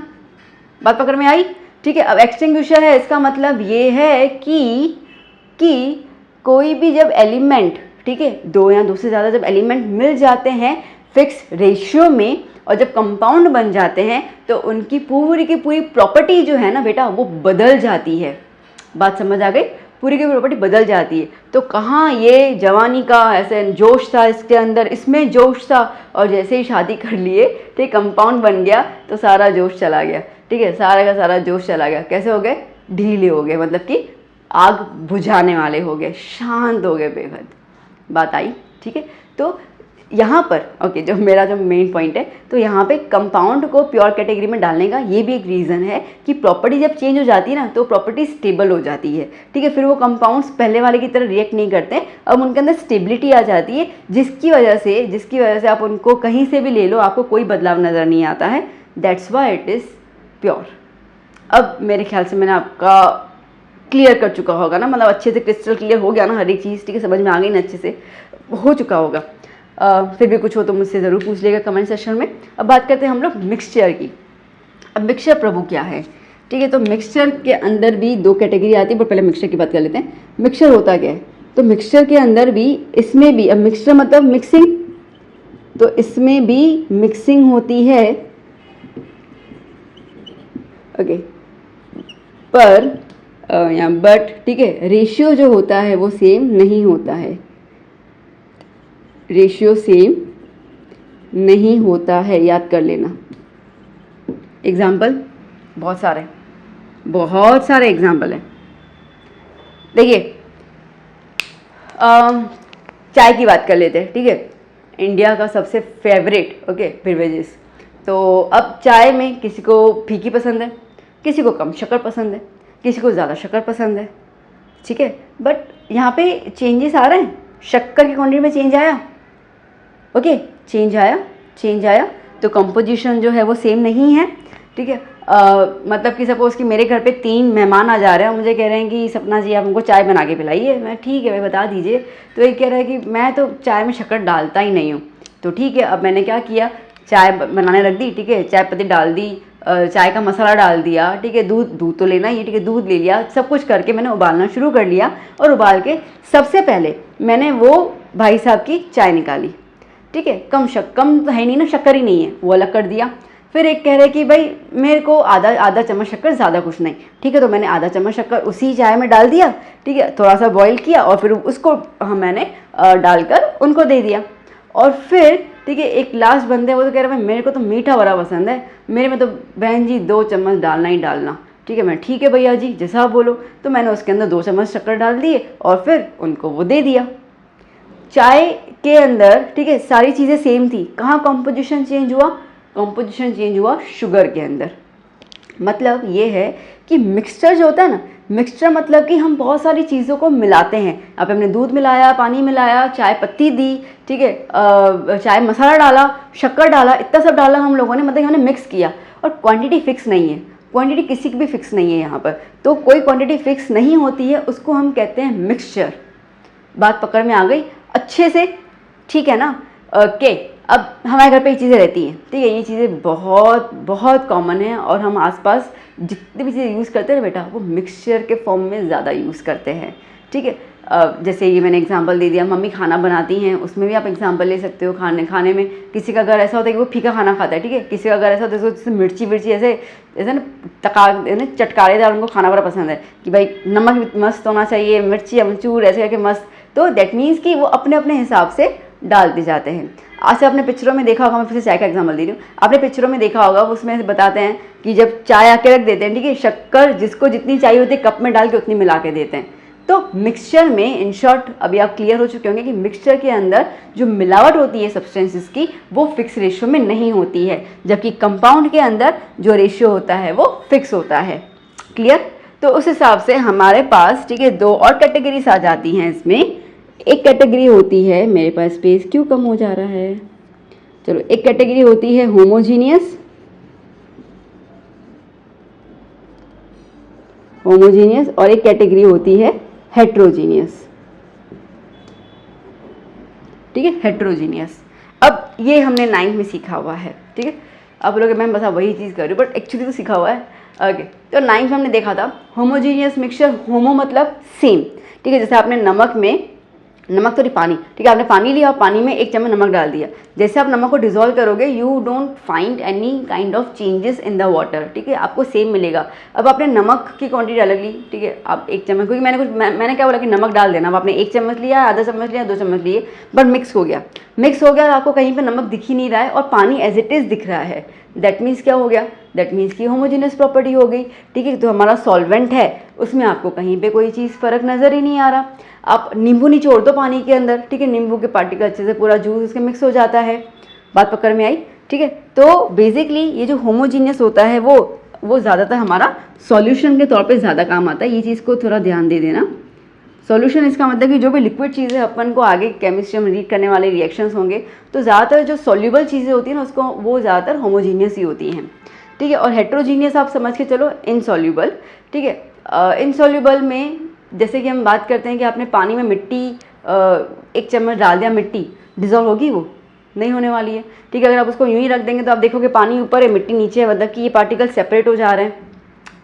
[SPEAKER 1] बात पकड़ में आई? ठीक है। अब एक्सटिंग्विशर है, इसका मतलब ये है कि कोई भी जब एलिमेंट, ठीक है, दो या दो से ज़्यादा जब एलिमेंट मिल जाते हैं फिक्स रेशियो में और जब कंपाउंड बन जाते हैं तो उनकी पूरी की पूरी प्रॉपर्टी जो है ना बेटा वो बदल जाती है। बात समझ आ गई? पूरी की प्रॉपर्टी बदल जाती है। तो कहाँ ये जवानी का ऐसे जोश था इसके अंदर, इसमें जोश था, और जैसे ही शादी कर लिए, ठीक, कंपाउंड बन गया तो सारा जोश चला गया, ठीक है, सारा का सारा जोश चला गया। कैसे हो गए? ढीले हो गए, मतलब कि आग बुझाने वाले हो गए, शांत हो गए बेहद। बात आई? ठीक है। तो यहाँ पर ओके, जो मेरा जो मेन पॉइंट है, तो यहाँ पे कंपाउंड को प्योर कैटेगरी में डालने का ये भी एक रीज़न है कि प्रॉपर्टी जब चेंज हो जाती है ना तो प्रॉपर्टी स्टेबल हो जाती है, ठीक है। फिर वो कंपाउंड्स पहले वाले की तरह रिएक्ट नहीं करते, अब उनके अंदर स्टेबिलिटी आ जाती है, जिसकी वजह से आप उनको कहीं से भी ले लो, आपको कोई बदलाव नज़र नहीं आता है। That's why it is pure. अब मेरे ख्याल से मैंने आपका क्लियर कर चुका होगा ना, मतलब अच्छे से क्रिस्टल क्लियर हो गया ना हर एक चीज़, ठीक है, समझ में आ गई ना, अच्छे से हो चुका होगा। फिर भी कुछ हो तो मुझसे ज़रूर पूछ लेगा कमेंट सेक्शन में। अब बात करते हैं हम लोग मिक्सचर की। अब मिक्सचर प्रभु क्या है, ठीक है। तो मिक्सचर के अंदर भी दो कैटेगरी आती है, पर पहले मिक्सचर की बात कर लेते हैं। मिक्सचर होता क्या है? तो मिक्सचर के अंदर भी, इसमें भी, अब मिक्सचर मतलब मिक्सिंग, तो इसमें भी मिक्सिंग होती है, ओके, पर या बट, ठीक है, रेशियो जो होता है वो सेम नहीं होता है, रेशियो सेम नहीं होता है, याद कर लेना। एग्जाम्पल बहुत सारे एग्जाम्पल हैं। देखिए चाय की बात कर लेते हैं, ठीक है, इंडिया का सबसे फेवरेट, ओके, बेवरेजेस। तो अब चाय में किसी को फीकी पसंद है, किसी को कम शक्कर पसंद है, किसी को ज़्यादा शक्कर पसंद है, ठीक है। बट यहाँ पे चेंजेस आ रहे हैं, शक्कर की क्वांटिटी में चेंज आया, ओके, चेंज आया, तो कंपोजिशन जो है वो सेम नहीं है, ठीक है। मतलब कि सपोज़ कि मेरे घर पे 3 मेहमान आ जा रहे हैं और मुझे कह रहे हैं कि सपना जी आप हमको चाय बना के पिलाइए। मैं ठीक है भाई बता दीजिए। तो एक कह रहा है कि मैं तो चाय में शक्कर डालता ही नहीं हूँ। तो ठीक है, अब मैंने क्या किया, चाय बनाने रख दी, ठीक है, चाय पत्ती डाल दी, चाय का मसाला डाल दिया, ठीक है, दूध तो लेना ही, ठीक है, दूध ले लिया, सब कुछ करके मैंने उबालना शुरू कर लिया। और उबाल के सबसे पहले मैंने वो भाई साहब की चाय निकाली, ठीक है, कम तो है नहीं ना, शक्कर ही नहीं है, वो अलग कर दिया। फिर एक कह रहे कि भाई मेरे को आधा चम्मच शक्कर, ज़्यादा कुछ नहीं, ठीक है, तो मैंने आधा चम्मच शक्कर उसी चाय में डाल दिया, ठीक है, थोड़ा सा बॉईल किया और फिर उसको मैंने डालकर उनको दे दिया। और फिर ठीक है, एक लास्ट बंदे, वो तो कह रहे भाई मेरे को तो मीठा बड़ा पसंद है, मेरे में तो बहन जी 2 चम्मच डालना ही डालना, ठीक है। मैं ठीक है भैया जी जैसा आप बोलो। तो मैंने उसके अंदर 2 चम्मच शक्कर डाल दिए और फिर उनको वो दे दिया। चाय के अंदर, ठीक है, सारी चीज़ें सेम थी, कहाँ कंपोजिशन चेंज हुआ? कंपोजिशन चेंज हुआ शुगर के अंदर। मतलब ये है कि मिक्सचर जो होता है ना, मिक्सचर मतलब कि हम बहुत सारी चीज़ों को मिलाते हैं। अब हमने दूध मिलाया, पानी मिलाया, चाय पत्ती दी, ठीक है, चाय मसाला डाला, शक्कर डाला, इतना सब डाला हम लोगों ने, मतलब हमने मिक्स किया। और क्वांटिटी फिक्स नहीं है, क्वांटिटी किसी की भी फिक्स नहीं है यहाँ पर। तो कोई क्वांटिटी फिक्स नहीं होती है, उसको हम कहते हैं मिक्सचर। बात पकड़ में आ गई अच्छे से? ठीक है ना? ओके। अब हमारे घर पे ये चीज़ें रहती हैं, ठीक है, ये चीज़ें बहुत बहुत कॉमन है और हम आसपास जितनी भी चीज़ें यूज़ करते हैं बेटा, वो मिक्सचर के फॉर्म में ज़्यादा यूज़ करते हैं, ठीक है। जैसे ये मैंने एग्जांपल दे दिया, मम्मी खाना बनाती हैं, उसमें भी आप एग्जांपल ले सकते हो। खाने में किसी का अगर ऐसा होता है कि वो फीका खाना खाता है, ठीक है, किसी का अगर ऐसा होता है जैसे मिर्ची ऐसे ना चटकारेदार उनको खाना बड़ा पसंद है कि भाई नमक मस्त होना चाहिए, मिर्ची अमचूर ऐसे करके मस्त। तो दैट मीन्स कि वो अपने अपने हिसाब से डालते जाते हैं। आज से आपने पिक्चरों में देखा होगा, मैं फिर से चाय का एग्जांपल दे रही हूँ, आपने पिक्चरों में देखा होगा, उसमें बताते हैं कि जब चाय आके रख देते हैं, ठीक है, शक्कर जिसको जितनी चाहिए होती है कप में डाल के उतनी मिला के देते हैं। तो मिक्सचर में इन शॉर्ट अभी आप क्लियर हो चुके होंगे कि मिक्सचर के अंदर जो मिलावट होती है सब्सटेंसेस की, वो फिक्स रेशियो में नहीं होती है, जबकि कंपाउंड के अंदर जो रेशियो होता है वो फिक्स होता है। क्लियर? तो उस हिसाब से हमारे पास, ठीक है, 2 और कैटेगरीज आ जाती हैं इसमें। एक कैटेगरी होती है, मेरे पास स्पेस क्यों कम हो जा रहा है, चलो, एक कैटेगरी होती है होमोजीनियस, और एक कैटेगरी होती है हेट्रोजीनियस। ठीक है, हेट्रोजीनियस। अब ये हमने 9th में सीखा हुआ है। ठीक है, अब लोग मैम बस वही चीज़ कर रही हूँ, बट एक्चुअली तो सीखा हुआ है। ओके, तो 9th में हमने देखा था होमोजीनियस मिक्सचर, होमो मतलब सेम। ठीक है, जैसे आपने नमक में, नमक तो नहीं, पानी, ठीक है, आपने पानी लिया और पानी में 1 चम्मच नमक डाल दिया, जैसे आप नमक को डिजोल्व करोगे you don't find any kind of changes in the water. ठीक है, आपको सेम मिलेगा। अब आपने नमक की क्वांटिटी अलग ली, ठीक है, आप 1 चम्मच, क्योंकि मैंने क्या बोला कि नमक डाल देना, अब आपने 1 चम्मच लिया, आधा चम्मच लिया, 2 चम्मच लिए, बट मिक्स हो गया, आपको कहीं पर नमक दिख ही नहीं रहा है और पानी एज इट इज़ दिख रहा है। दैट मीन्स क्या हो गया, दैट मीन्स की होमोजेनियस प्रॉपर्टी हो गई। ठीक है, तो हमारा सॉल्वेंट है उसमें आपको कहीं पे कोई चीज़ फ़र्क नज़र ही नहीं आ रहा। आप नींबू निचोड़ दो पानी के अंदर, ठीक है, नींबू के पार्टिकल अच्छे से पूरा जूस उसके मिक्स हो जाता है। बात पकड़ में आई? ठीक है, तो बेसिकली ये जो होमोजीनियस होता है वो ज़्यादातर हमारा सॉल्यूशन के तौर पे ज़्यादा काम आता है। ये चीज़ को थोड़ा ध्यान दे देना। सॉल्यूशन इसका मतलब कि जो भी लिक्विड चीज़ें अपन को आगे केमिस्ट्री में रीड करने वाले रिएक्शंस होंगे, तो ज़्यादातर जो सॉल्यूबल चीज़ें होती हैं ना उसको, वो ज़्यादातर होमोजीनियस ही होती हैं। ठीक है, और हेट्रोजीनियस आप समझ के चलो इनसॉल्यूबल। ठीक है, इनसॉल्यूबल में जैसे कि हम बात करते हैं कि आपने पानी में मिट्टी 1 चम्मच डाल दिया, मिट्टी डिजॉल्व होगी? वो नहीं होने वाली है। ठीक है, अगर आप उसको यूं ही रख देंगे तो आप देखोगे पानी ऊपर है, मिट्टी नीचे है, मतलब कि ये पार्टिकल सेपरेट हो जा रहे हैं।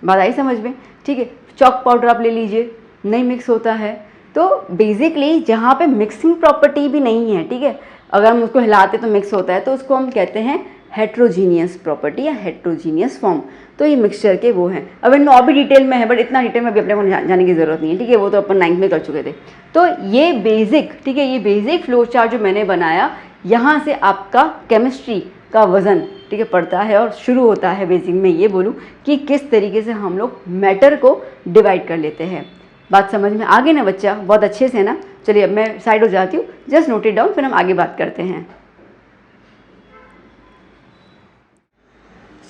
[SPEAKER 1] बात आई समझ में? ठीक है, चॉक पाउडर आप ले लीजिए, नहीं मिक्स होता है। तो बेसिकली जहाँ पे मिक्सिंग प्रॉपर्टी भी नहीं है, ठीक है, अगर हम उसको हिलाते तो मिक्स होता है, तो उसको हम कहते हैं हेट्रोजीनियस प्रॉपर्टी या हेट्रोजीनियस फॉर्म। तो ये मिक्सचर के वो हैं। अब इनमें और भी डिटेल में है, बट इतना डिटेल में भी अपने को जाने की ज़रूरत नहीं है। ठीक है, वो तो अपन 9th में कर चुके थे। तो ये बेसिक, ठीक है, ये बेसिक फ्लो चार्ट जो मैंने बनाया, यहाँ से आपका केमिस्ट्री का वज़न, ठीक है, पड़ता है और शुरू होता है। बेसिक में ये बोलूँ कि किस तरीके से हम लोग मैटर को डिवाइड कर लेते हैं। बात समझ में आ गई ना बच्चा? बहुत अच्छे से ना। चलिए अब मैं साइड हो जाती हूँ, जस्ट नोट इट डाउन, फिर हम आगे बात करते हैं।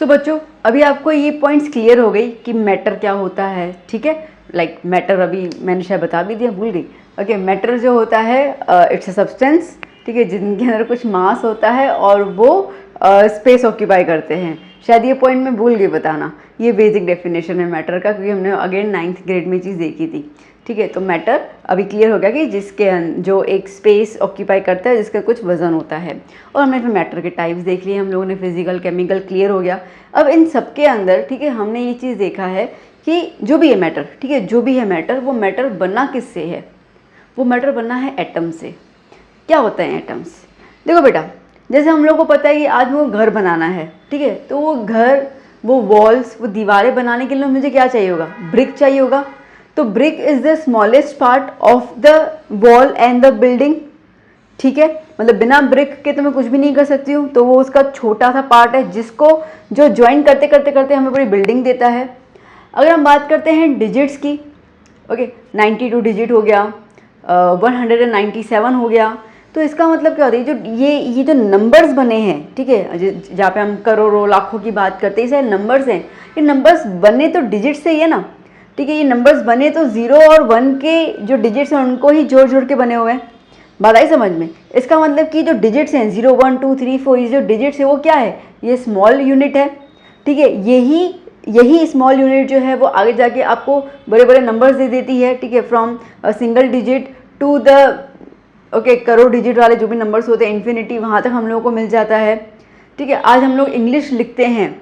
[SPEAKER 1] सो बच्चों, अभी आपको ये पॉइंट्स क्लियर हो गई कि मैटर क्या होता है। ठीक है, लाइक मैटर अभी मैंने शायद बता भी दिया, भूल गई। ओके, मैटर जो होता है इट्स अ सब्सटेंस, ठीक है, जिनके अंदर कुछ मास होता है और वो स्पेस ऑक्यूपाई करते हैं। शायद ये पॉइंट मैं भूल गई बताना। ये बेसिक डेफिनेशन है मैटर का, क्योंकि हमने अगेन 9th ग्रेड में चीज़ देखी थी। ठीक है, तो मैटर अभी क्लियर हो गया कि जिसके जो एक स्पेस ऑक्यूपाई करता है, जिसका कुछ वजन होता है। और हमने फिर मैटर के टाइप्स देख लिए हम लोगों ने, फिजिकल, केमिकल, क्लियर हो गया। अब इन सब के अंदर, ठीक है, हमने ये चीज़ देखा है कि जो भी है मैटर, ठीक है, जो भी है मैटर, वो मैटर बनना किससे है? वो मैटर बनना है एटम से। क्या होता है एटम्स? देखो बेटा, जैसे हम लोग को पता है कि आज वो घर बनाना है, ठीक है, तो वो घर, वो वॉल्स, वो दीवारें बनाने के लिए मुझे क्या चाहिए होगा? ब्रिक चाहिए होगा। तो brick is the smallest part of the wall and the building. ठीक है, मतलब बिना ब्रिक के तो मैं कुछ भी नहीं कर सकती हूँ, तो वो उसका छोटा सा पार्ट है जिसको जो ज्वाइन करते करते करते हमें पूरी बिल्डिंग देता है। अगर हम बात करते हैं डिजिट्स की, ओके, 92 डिजिट हो गया, 197 हो गया, तो इसका मतलब क्या होता है? जो ये जो नंबर्स बने हैं, ठीक है, जहाँ पे हम करोड़ों लाखों की बात करते हैं, ये सारे नंबर्स हैं। ये नंबर्स बने तो डिजिट से ही है ना, ठीक है, ये नंबर्स बने तो 0 और 1 के जो डिजिट्स हैं उनको ही जोड़ जोड़ के बने हुए हैं। बात आई समझ में? इसका मतलब कि जो डिजिट्स हैं 0 1 2 3 4, ये जो डिजिट्स है वो क्या है? ये स्मॉल यूनिट है। ठीक है, यही स्मॉल यूनिट जो है वो आगे जाके आपको बड़े बड़े नंबर्स दे देती है। ठीक है, from single digit to the crore digit वाले जो भी नंबर्स होते हैं, इन्फिनिटी, वहाँ तक हम लोगों को मिल जाता है। ठीक है, आज हम लोग इंग्लिश लिखते हैं,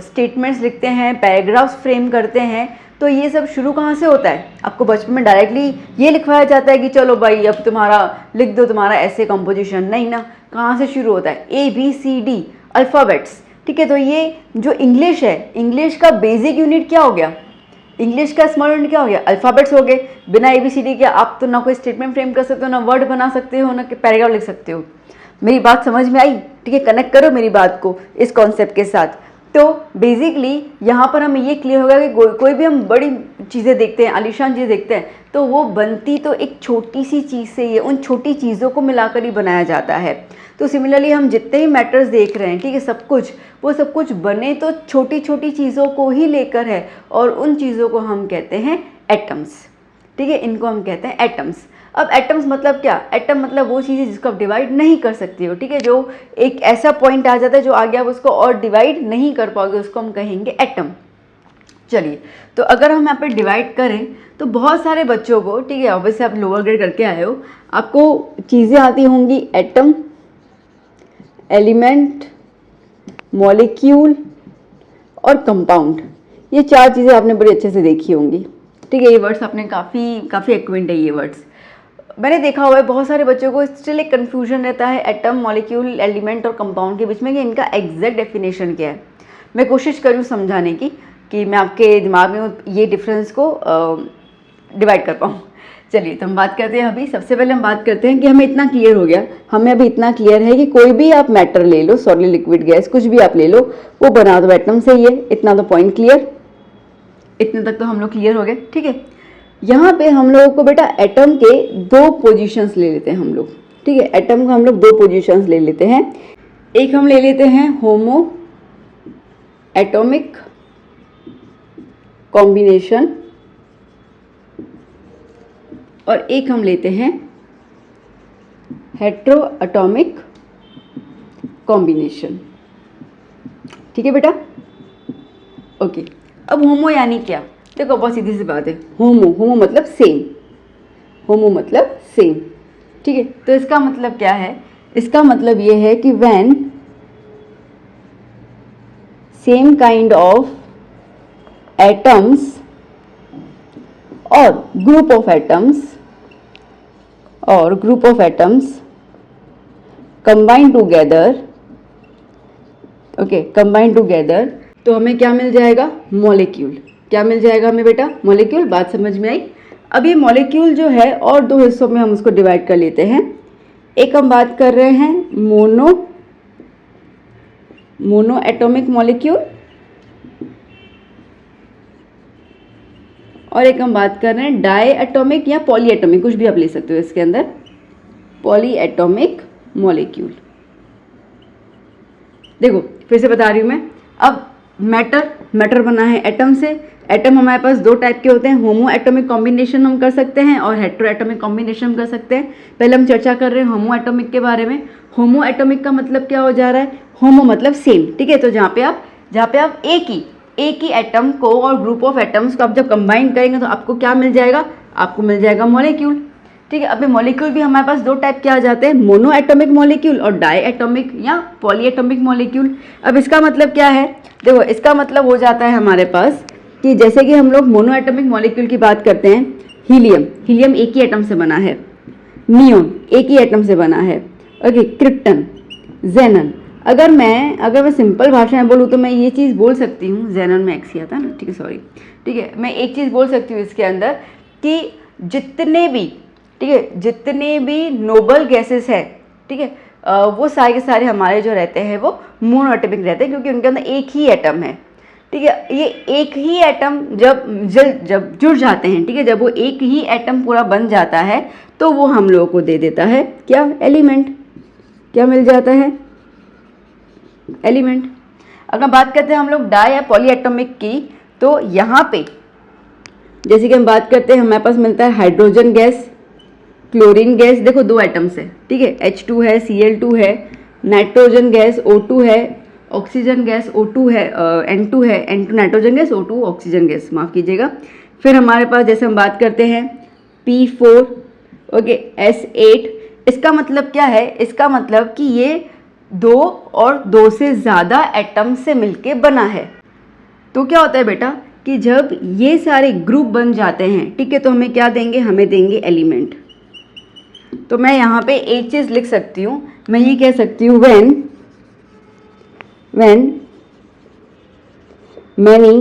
[SPEAKER 1] स्टेटमेंट्स लिखते हैं, पैराग्राफ्स फ्रेम करते हैं, तो ये सब शुरू कहाँ से होता है? आपको बचपन में डायरेक्टली ये लिखवाया जाता है कि चलो भाई अब तुम्हारा लिख दो तुम्हारा ऐसे कंपोजिशन, नहीं ना। कहाँ से शुरू होता है? ABCD alphabets. ठीक है, तो ये जो इंग्लिश है, इंग्लिश का बेसिक यूनिट क्या हो गया? इंग्लिश का स्मॉल यूनिट क्या हो गया? अल्फ़ाबेट्स हो गए। बिना ABCD के आप तो ना कोई स्टेटमेंट फ्रेम कर सकते हो, ना वर्ड बना सकते हो, ना पैराग्राफ लिख सकते हो। मेरी बात समझ में आई? ठीक है, कनेक्ट करो मेरी बात को इस कॉन्सेप्ट के साथ। तो बेसिकली यहाँ पर हमें ये क्लियर होगा कि कोई भी हम बड़ी चीज़ें देखते हैं, आलीशान चीज़ देखते हैं, तो वो बनती तो एक छोटी सी चीज़ से ही है, उन छोटी चीज़ों को मिलाकर ही बनाया जाता है। तो सिमिलरली हम जितने ही मैटर्स देख रहे हैं, ठीक है, सब कुछ, वो सब कुछ बने तो छोटी छोटी चीज़ों को ही लेकर है, और उन चीज़ों को हम कहते हैं एटम्स। ठीक है, इनको हम कहते हैं एटम्स। अब एटम्स मतलब क्या, एटम मतलब वो चीज़ है जिसको आप डिवाइड नहीं कर सकते हो, ठीक है, जो एक ऐसा पॉइंट आ जाता है जो आगे आप उसको और डिवाइड नहीं कर पाओगे, उसको हम कहेंगे एटम। चलिए, तो अगर हम यहाँ पे डिवाइड करें तो बहुत सारे बच्चों को, ठीक है, ऑब्वियसली आप लोअर ग्रेड करके आए हो, आपको चीज़ें आती होंगी एटम, एलिमेंट, मॉलिक्यूल और कंपाउंड। ये 4 चीज़ें आपने बड़ी अच्छे से देखी होंगी, ठीक है, ये वर्ड्स आपने काफ़ी एक्विंट है ये वर्ड्स। मैंने देखा हुआ है बहुत सारे बच्चों को स्टिल एक कन्फ्यूजन रहता है एटम, मॉलिक्यूल, एलिमेंट और कंपाउंड के बीच में कि इनका एग्जैक्ट डेफिनेशन क्या है। मैं कोशिश करूँ समझाने की कि मैं आपके दिमाग में ये डिफरेंस को डिवाइड कर पाऊँ। चलिए, तो हम बात करते हैं अभी। सबसे पहले हम बात करते हैं कि हमें इतना क्लियर हो गया, हमें अभी इतना क्लियर है कि कोई भी आप मैटर ले लो, सॉलिड, लिक्विड, गैस, कुछ भी आप ले लो, वो बना दो एटम से ही है। इतना तो पॉइंट क्लियर, इतने तक तो हम लोग क्लियर हो गए, ठीक है। यहाँ पे हम लोगों को बेटा एटम के 2 पोजीशंस ले लेते हैं हम लोग, ठीक है, एटम को हम लोग 2 पोजीशंस ले लेते हैं। एक हम ले लेते हैं होमो एटॉमिक कॉम्बिनेशन और एक हम लेते हैं हेट्रो एटॉमिक कॉम्बिनेशन, ठीक है बेटा, ओके। अब होमो यानी क्या, देखो बहुत सीधी सी बात है, होमो मतलब सेम, होमो मतलब सेम, ठीक है। तो इसका मतलब क्या है, इसका मतलब ये है कि when same kind of atoms और group of atoms combine together, okay, combine together, तो हमें क्या मिल जाएगा, मॉलिक्यूल। क्या मिल जाएगा हमें बेटा, मॉलिक्यूल। बात समझ में आई। अब ये मॉलिक्यूल जो है और 2 हिस्सों में हम उसको डिवाइड कर लेते हैं। एक हम बात कर रहे हैं मोनो एटॉमिक मॉलिक्यूल और एक हम बात कर रहे हैं डाई एटॉमिक या पॉली एटॉमिक, कुछ भी आप ले सकते हो इसके अंदर, पॉली एटॉमिक मॉलिक्यूल। देखो फिर से बता रही हूँ मैं। अब मैटर बना है एटम से। एटम हमारे पास 2 टाइप के होते हैं, होमो एटॉमिक कॉम्बिनेशन हम कर सकते हैं और हेट्रो एटॉमिक कॉम्बिनेशन कर सकते हैं। पहले हम चर्चा कर रहे हैं होमो एटॉमिक के बारे में। होमो एटॉमिक का मतलब क्या हो जा रहा है, होमो मतलब सेम, ठीक है। तो जहाँ पे आप एक ही एटम को और ग्रुप ऑफ एटम्स को आप जब कंबाइन करेंगे तो आपको क्या मिल जाएगा, आपको मिल जाएगा मॉलिक्यूल, ठीक है। अब मॉलिक्यूल भी हमारे पास 2 टाइप के आ जाते हैं, मोनो एटॉमिक मॉलिक्यूल और डाई एटॉमिक या पॉली एटॉमिक मॉलिक्यूल। अब इसका मतलब क्या है, देखो इसका मतलब हो जाता है हमारे पास कि जैसे कि हम लोग मोनो एटॉमिक मॉलिक्यूल की बात करते हैं, हीलियम एक ही एटम से बना है, नियोन एक ही एटम से बना है, ओके, क्रिप्टन, जेनन। अगर मैं सिंपल भाषा में बोलूँ तो मैं ये चीज़ बोल सकती हूँ, जेनन में एक्स ही आता है ना, ठीक है, सॉरी, ठीक है, मैं एक चीज़ बोल सकती हूँ इसके अंदर कि जितने भी नोबल गैसेस है, ठीक है, वो सारे के सारे हमारे जो रहते हैं वो मोनो एटॉमिक रहते हैं, क्योंकि उनके अंदर एक ही एटम है, ठीक है। ये एक ही एटम जब जुड़ जाते हैं, ठीक है, जब वो एक ही एटम पूरा बन जाता है तो वो हम लोगों को दे देता है क्या, एलिमेंट। क्या मिल जाता है, एलिमेंट। अगर बात करते हैं हम लोग डाई या पॉली एटॉमिक की, तो यहाँ पे जैसे कि हम बात करते हैं हमारे पास मिलता है हाइड्रोजन गैस, क्लोरीन गैस, देखो 2 एटम्स है, ठीक है, H2 है, Cl2 है, नाइट्रोजन गैस O2 है, ऑक्सीजन गैस O2 है, N2 है, N2 nitrogen gas, O2 oxygen gas, माफ़ कीजिएगा। फिर हमारे पास जैसे हम बात करते हैं P4, ओके, S8। इसका मतलब क्या है, इसका मतलब कि ये 2 और 2 से ज़्यादा एटम से मिलके बना है। तो क्या होता है बेटा कि जब ये सारे ग्रुप बन जाते हैं, ठीक है, तो हमें क्या देंगे, हमें देंगे एलिमेंट। तो मैं यहाँ पे एक चीज़ लिख सकती हूँ, मैं ये कह सकती हूँ व्हेन मैनी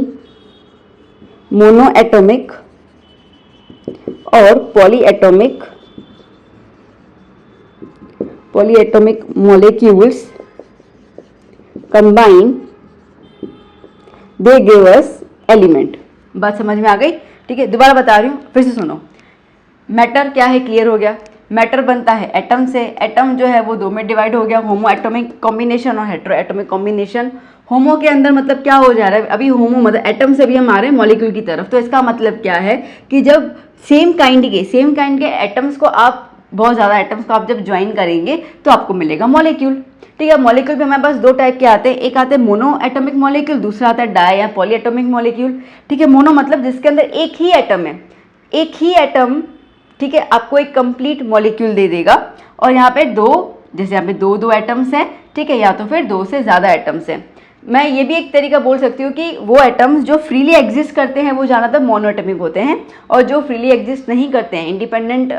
[SPEAKER 1] मोनो एटॉमिक और polyatomic molecules combine they give us element. बात समझ में आ गई, ठीक है। दोबारा बता रही हूँ, फिर से सुनो। मैटर क्या है, क्लियर हो गया। मैटर बनता है एटम से, एटम जो है वो दो में डिवाइड हो गया, होमो एटॉमिक कॉम्बिनेशन और हेट्रो एटॉमिक कॉम्बिनेशन। होमो के अंदर मतलब क्या हो जा रहा है, अभी होमो मतलब एटम से भी हम आ रहे हैं मॉलिक्यूल की तरफ। तो इसका मतलब क्या है कि जब सेम काइंड के एटम्स को आप, बहुत ज़्यादा एटम्स को आप जब ज्वाइन करेंगे तो आपको मिलेगा मॉलिक्यूल। ठीक है, मॉलिक्यूल भी हमारे पास दो टाइप के आते हैं, एक आते हैं मोनो एटॉमिक मॉलिक्यूल, दूसरा आता है डाई या पॉली एटॉमिक मॉलिक्यूल। ठीक है, मोनो मतलब जिसके अंदर एक ही एटम है, एक ही एटम, ठीक है, आपको एक कंप्लीट मॉलिक्यूल दे देगा। और यहाँ पे दो, जैसे यहाँ पे दो दो एटम्स हैं, ठीक है, या तो फिर दो से ज़्यादा एटम्स हैं। मैं ये भी एक तरीका बोल सकती हूँ कि वो एटम्स जो फ्रीली एग्जिस्ट करते हैं वो ज़्यादातर मोनो एटॉमिक होते हैं, और जो फ्रीली एग्जिस्ट नहीं करते हैं, इंडिपेंडेंट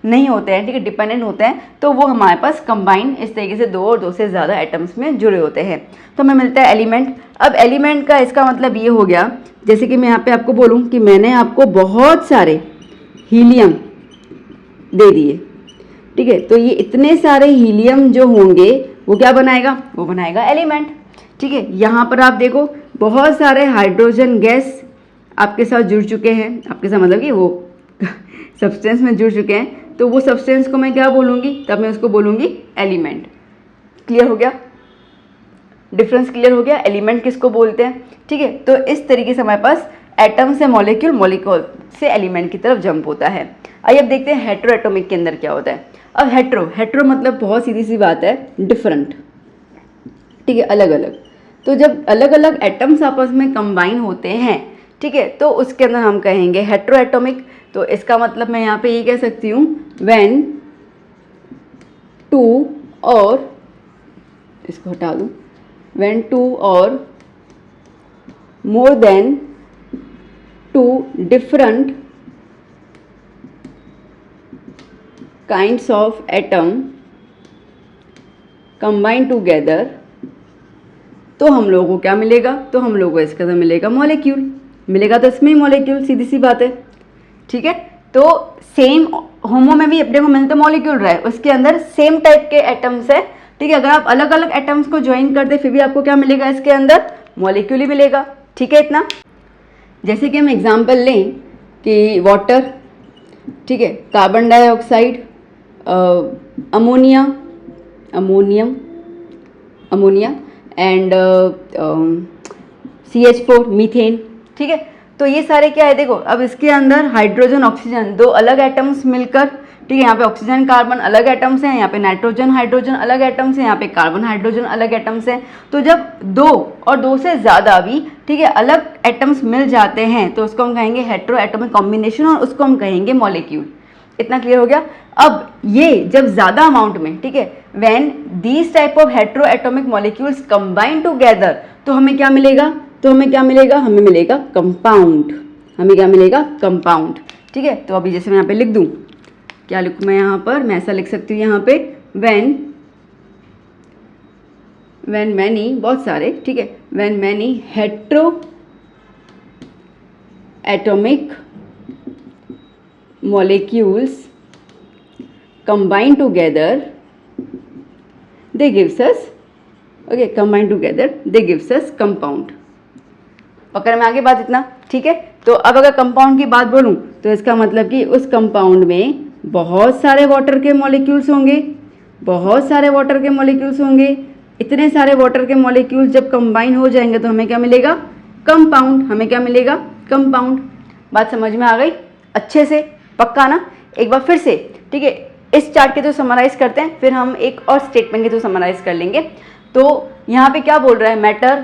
[SPEAKER 1] नहीं होते हैं, ठीक है, डिपेंडेंट होते हैं, तो वो हमारे पास कंबाइन इस तरीके से दो और दो से ज़्यादा एटम्स में जुड़े होते हैं। तो हमें मिलता है एलिमेंट। अब एलिमेंट का इसका मतलब ये हो गया, जैसे कि मैं यहाँ पे आपको बोलूँ कि मैंने आपको बहुत सारे हीलियम दे दिए, ठीक है, तो ये इतने सारे हीलियम जो होंगे वो क्या बनाएगा, वो बनाएगा एलिमेंट। ठीक है, यहाँ पर आप देखो बहुत सारे हाइड्रोजन गैस आपके साथ जुड़ चुके हैं, आपके साथ मतलब कि वो सब्सटेंस में जुड़ चुके हैं, तो वो सब्सटेंस को मैं क्या बोलूँगी, तब मैं उसको बोलूँगी एलिमेंट। क्लियर हो गया, डिफरेंस क्लियर हो गया, एलिमेंट किसको बोलते हैं। ठीक है, तो इस तरीके से हमारे पास एटम से मॉलिक्यूल, मॉलिक्यूल से एलिमेंट की तरफ जंप होता है। आइए अब देखते हैं हेट्रो एटॉमिक के अंदर क्या होता है। अब हेट्रो मतलब बहुत सीधी सी बात है, डिफरेंट, ठीक है, अलग अलग। तो जब अलग अलग एटम्स आपस में कंबाइन होते हैं, ठीक है, तो उसके अंदर हम कहेंगे हेट्रो एटॉमिक। तो इसका मतलब मैं यहाँ पे ये कह सकती हूँ, व्हेन टू, और इसको हटा दूँ, when two or more than two different kinds of atom combine together, तो हम लोगों को क्या मिलेगा, तो हम लोगों को इसके अंदर मिलेगा मॉलिक्यूल, मिलेगा तो इसमें ही मॉलिक्यूल, सीधी सी बात है। ठीक है, तो सेम होमो में भी अपने को मिलता मॉलिक्यूल रहा है, उसके अंदर सेम टाइप के एटम्स है। ठीक है, अगर आप अलग अलग एटम्स को ज्वाइन कर दे फिर भी आपको क्या मिलेगा, इसके अंदर मॉलिक्यूल ही मिलेगा। ठीक है, इतना। जैसे कि हम एग्जाम्पल लें कि वाटर, ठीक है, carbon dioxide, ammonia and CH4 methane. ठीक है, तो ये सारे क्या है, देखो अब इसके अंदर हाइड्रोजन ऑक्सीजन दो अलग एटम्स मिलकर, ठीक है, यहाँ पे ऑक्सीजन कार्बन अलग एटम्स हैं, यहाँ पे नाइट्रोजन हाइड्रोजन अलग एटम्स हैं, यहाँ पे कार्बन हाइड्रोजन अलग एटम्स हैं। तो जब दो और दो से ज़्यादा भी, ठीक है, अलग एटम्स मिल जाते हैं तो उसको हम कहेंगे हेट्रो एटॉमिक कॉम्बिनेशन, और उसको हम कहेंगे मॉलिक्यूल। इतना क्लियर हो गया। अब ये जब ज़्यादा अमाउंट में, ठीक है, when these type of hetero atomic molecules combine together, तो हमें क्या मिलेगा, हमें मिलेगा कंपाउंड, हमें क्या मिलेगा, कंपाउंड। ठीक है, तो अभी जैसे मैं यहाँ पे लिख दूँ, क्या लिखूँ मैं यहाँ पर, मैं ऐसा लिख सकती हूँ यहाँ पे, व्हेन मैनी, बहुत सारे, ठीक है, when many hetero atomic molecules combine together they gives us, okay, combine together they gives us compound। पकड़ में आगे बात इतना, ठीक है। तो अब अगर कंपाउंड की बात बोलूं तो इसका मतलब कि उस कंपाउंड में बहुत सारे वाटर के मॉलिक्यूल्स होंगे, बहुत सारे वाटर के मॉलिक्यूल्स होंगे। इतने सारे वाटर के मॉलिक्यूल्स जब कंबाइन हो जाएंगे तो हमें क्या मिलेगा, कंपाउंड, हमें क्या मिलेगा, कंपाउंड। बात समझ में आ गई अच्छे से, पक्का ना। एक बार फिर से, ठीक है, इस चार्ट के थ्रू समराइज करते हैं, फिर हम एक और स्टेटमेंट के थ्रू समराइज कर लेंगे। तो यहाँ पे क्या बोल रहा है,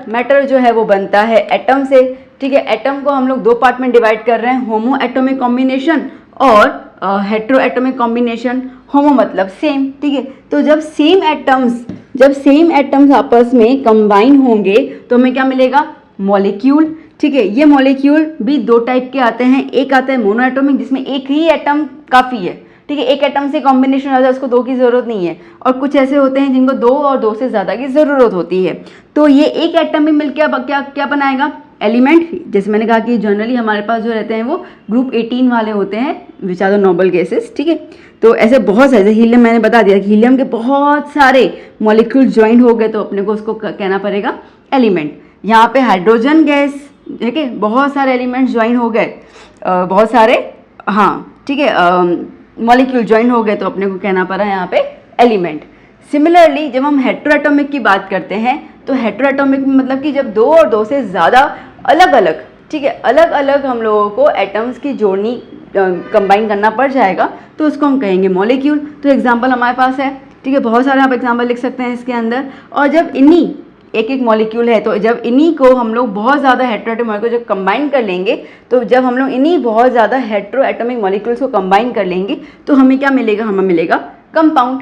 [SPEAKER 1] मैटर जो है वो बनता है एटम से। ठीक है, एटम को हम लोग दो पार्ट में डिवाइड कर रहे हैं, होमो एटॉमिक कॉम्बिनेशन और हेट्रो एटॉमिक कॉम्बिनेशन। होमो मतलब सेम, ठीक है, तो जब सेम एटम्स आपस में कंबाइन होंगे तो हमें क्या मिलेगा, मॉलिक्यूल। ठीक है, ये मॉलिक्यूल भी दो टाइप के आते हैं, एक आता है मोनो एटॉमिक जिसमें एक ही एटम काफ़ी है, ठीक है, एक एटम से कॉम्बिनेशन आता है, उसको दो की ज़रूरत नहीं है, और कुछ ऐसे होते हैं जिनको दो और दो से ज़्यादा की ज़रूरत होती है। तो ये एक एटम भी मिलकर अब क्या बनाएगा, एलिमेंट। जैसे मैंने कहा कि जनरली हमारे पास जो रहते हैं वो ग्रुप 18 वाले होते हैं, which are the noble gases. ठीक है, तो ऐसे बहुत सारे, हीलियम मैंने बता दिया कि हीलियम के बहुत सारे मॉलिक्यूल ज्वाइन हो गए तो अपने को उसको कहना पड़ेगा एलिमेंट। यहाँ पे हाइड्रोजन गैस, ठीक है, बहुत सारे एलिमेंट्स ज्वाइन हो गए, बहुत सारे, हाँ, ठीक है, मॉलिक्यूल ज्वाइन हो गए तो अपने को कहना पड़ा यहाँ पे एलिमेंट। सिमिलरली जब हम हेट्रोएटॉमिक की बात करते हैं तो हेट्रोएटॉमिक में मतलब कि जब 2 और 2 से ज़्यादा अलग अलग, ठीक है, अलग अलग हम लोगों को एटम्स की जोड़नी कंबाइन करना पड़ जाएगा तो उसको हम कहेंगे मॉलिक्यूल। तो एग्जांपल हमारे पास है, ठीक है, बहुत सारे आप एग्जांपल लिख सकते हैं इसके अंदर। और जब इन्हीं एक एक मॉलिक्यूल है तो जब इन्हीं को हम लोग बहुत ज़्यादा हेट्रोएटॉमिक मॉलिक्यूल जब कंबाइन कर लेंगे तो जब हम लोग इन्हीं बहुत ज़्यादा हेट्रोएटॉमिक मॉलिक्यूल्स को कंबाइन कर लेंगे तो हमें क्या मिलेगा, हमें मिलेगा कंपाउंड।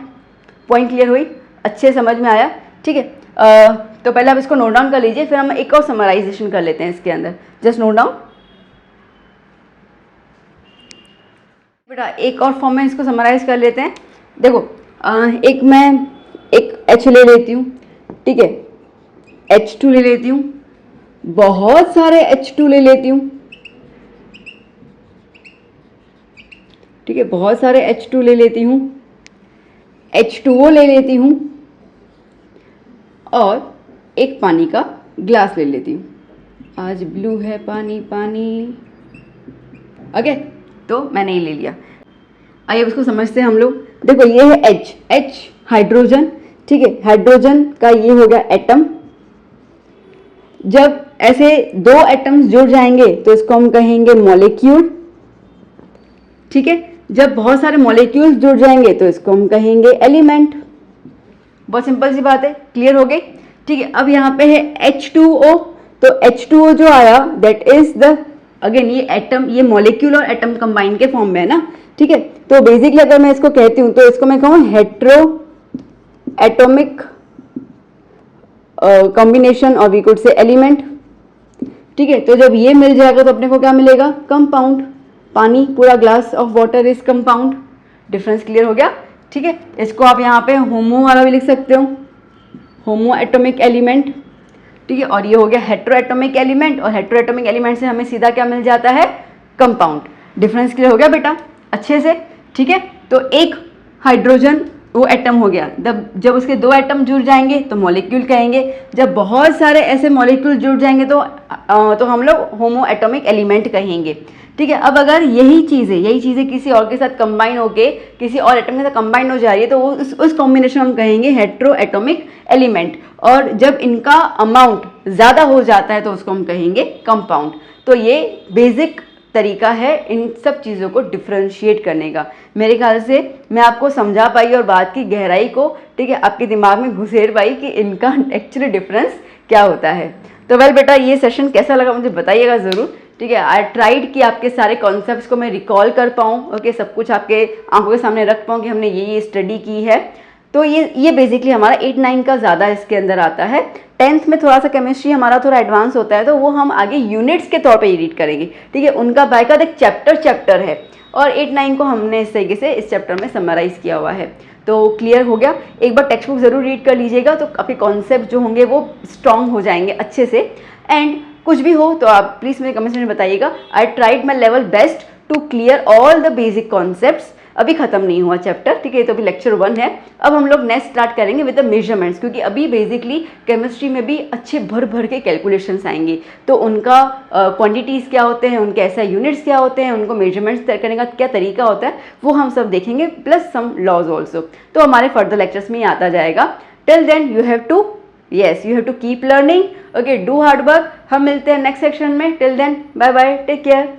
[SPEAKER 1] पॉइंट क्लियर हुई, अच्छे समझ में आया, ठीक है। तो पहले आप इसको नोट डाउन कर लीजिए, फिर हम एक और समराइजेशन कर लेते हैं इसके अंदर। जस्ट नोट डाउन बेटा, एक और फॉर्म में इसको समराइज कर लेते हैं। देखो मैं एक H ले लेती हूँ, ठीक है, H2 ले लेती हूँ, बहुत सारे H2 ले लेती हूँ, ठीक है, बहुत सारे H2 ले लेती हूँ, H2O ले लेती हूँ और एक पानी का ग्लास ले लेती हूँ। आज ब्लू है पानी पानी, ओके, तो मैंने ये ले लिया। आइए अब इसको समझते हैं हम लोग। देखो ये है H हाइड्रोजन, ठीक है, हाइड्रोजन का ये हो गया एटम। जब ऐसे 2 एटम्स जुड़ जाएंगे तो इसको हम कहेंगे मॉलिक्यूल, ठीक है। जब बहुत सारे मॉलिक्यूल्स जुड़ जाएंगे तो इसको हम कहेंगे एलिमेंट। बहुत सिंपल सी बात है, क्लियर हो गई, ठीक है। अब यहाँ पे है H2O, तो H2O जो आया दैट इज द, अगेन ये एटम, ये मॉलिक्यूल और एटम कंबाइन के फॉर्म में है ना, ठीक है। तो बेसिकली अगर मैं इसको कहती हूँ तो इसको मैं कहूँ हेट्रो एटॉमिक कॉम्बिनेशन और वी कुड से एलिमेंट, ठीक है। तो जब ये मिल जाएगा तो अपने को क्या मिलेगा, कंपाउंड। पानी, पूरा glass of water is compound. Difference clear हो गया, ठीक है। इसको आप यहाँ पे होमो वाला भी लिख सकते हो, होमो एटॉमिक एलिमेंट, ठीक है। और ये हो गया हेट्रो एटॉमिक एलिमेंट, और हेट्रो एटॉमिक एलिमेंट से हमें सीधा क्या मिल जाता है, कंपाउंड। डिफरेंस क्लियर हो गया बेटा अच्छे से, ठीक है। तो एक हाइड्रोजन वो एटम हो गया, जब उसके 2 एटम जुड़ जाएंगे तो मॉलिक्यूल कहेंगे। जब बहुत सारे ऐसे मॉलिक्यूल जुड़ जाएंगे तो हम लोग होमो एटॉमिक एलिमेंट कहेंगे, ठीक है। अब अगर यही चीज़ें किसी और के साथ कंबाइन होके किसी और एटम के साथ कंबाइन हो जा रही है तो वो उस कॉम्बिनेशन हम कहेंगे हेट्रो एटॉमिक एलिमेंट। और जब इनका अमाउंट ज़्यादा हो जाता है तो उसको हम कहेंगे कंपाउंड। तो ये बेसिक तरीका है इन सब चीज़ों को डिफ्रेंशिएट करने का। मेरे ख्याल से मैं आपको समझा पाई और बात की गहराई को, ठीक है, आपके दिमाग में घुसेर पाई कि इनका एक्चुअली डिफरेंस क्या होता है। तो वेल बेटा, ये सेशन कैसा लगा मुझे बताइएगा ज़रूर, ठीक है। आई ट्राइड कि आपके सारे कॉन्सेप्ट्स को मैं रिकॉल कर पाऊँ, ओके, सब कुछ आपके आंखों के सामने रख पाऊँ कि हमने ये स्टडी की है। तो ये बेसिकली हमारा 8-9 का ज़्यादा इसके अंदर आता है। 10th में थोड़ा सा केमिस्ट्री हमारा थोड़ा एडवांस होता है तो वो हम आगे यूनिट्स के तौर पे रीड करेंगे, ठीक है। उनका बाकायदा एक चैप्टर है और 8-9 को हमने इस तरीके से इस चैप्टर में समराइज़ किया हुआ है। तो क्लियर हो गया। एक बार टेक्स्ट बुक ज़रूर रीड कर लीजिएगा तो आपके कॉन्सेप्ट जो होंगे वो स्ट्रॉन्ग हो जाएंगे अच्छे से। एंड कुछ भी हो तो आप प्लीज़ मेरे कमेंट्स में बताइएगा। I tried my level best to clear all the basic concepts. अभी खत्म नहीं हुआ चैप्टर, ठीक है, तो अभी लेक्चर 1 है। अब हम लोग नेक्स्ट स्टार्ट करेंगे विद द मेजरमेंट्स, क्योंकि अभी बेसिकली केमिस्ट्री में भी अच्छे भर के कैलकुलेशंस आएंगे। तो उनका क्वांटिटीज़ क्या होते हैं, उनके ऐसा यूनिट्स क्या होते हैं, उनको मेजरमेंट्स तय करने का क्या तरीका होता है, वो हम सब देखेंगे, प्लस सम लॉज ऑल्सो। तो हमारे फर्दर लेक्चर्स में ही आता जाएगा। Till then you have to keep learning, okay, do hard work. हम मिलते हैं नेक्स्ट सेक्शन में। Till then bye bye, take care.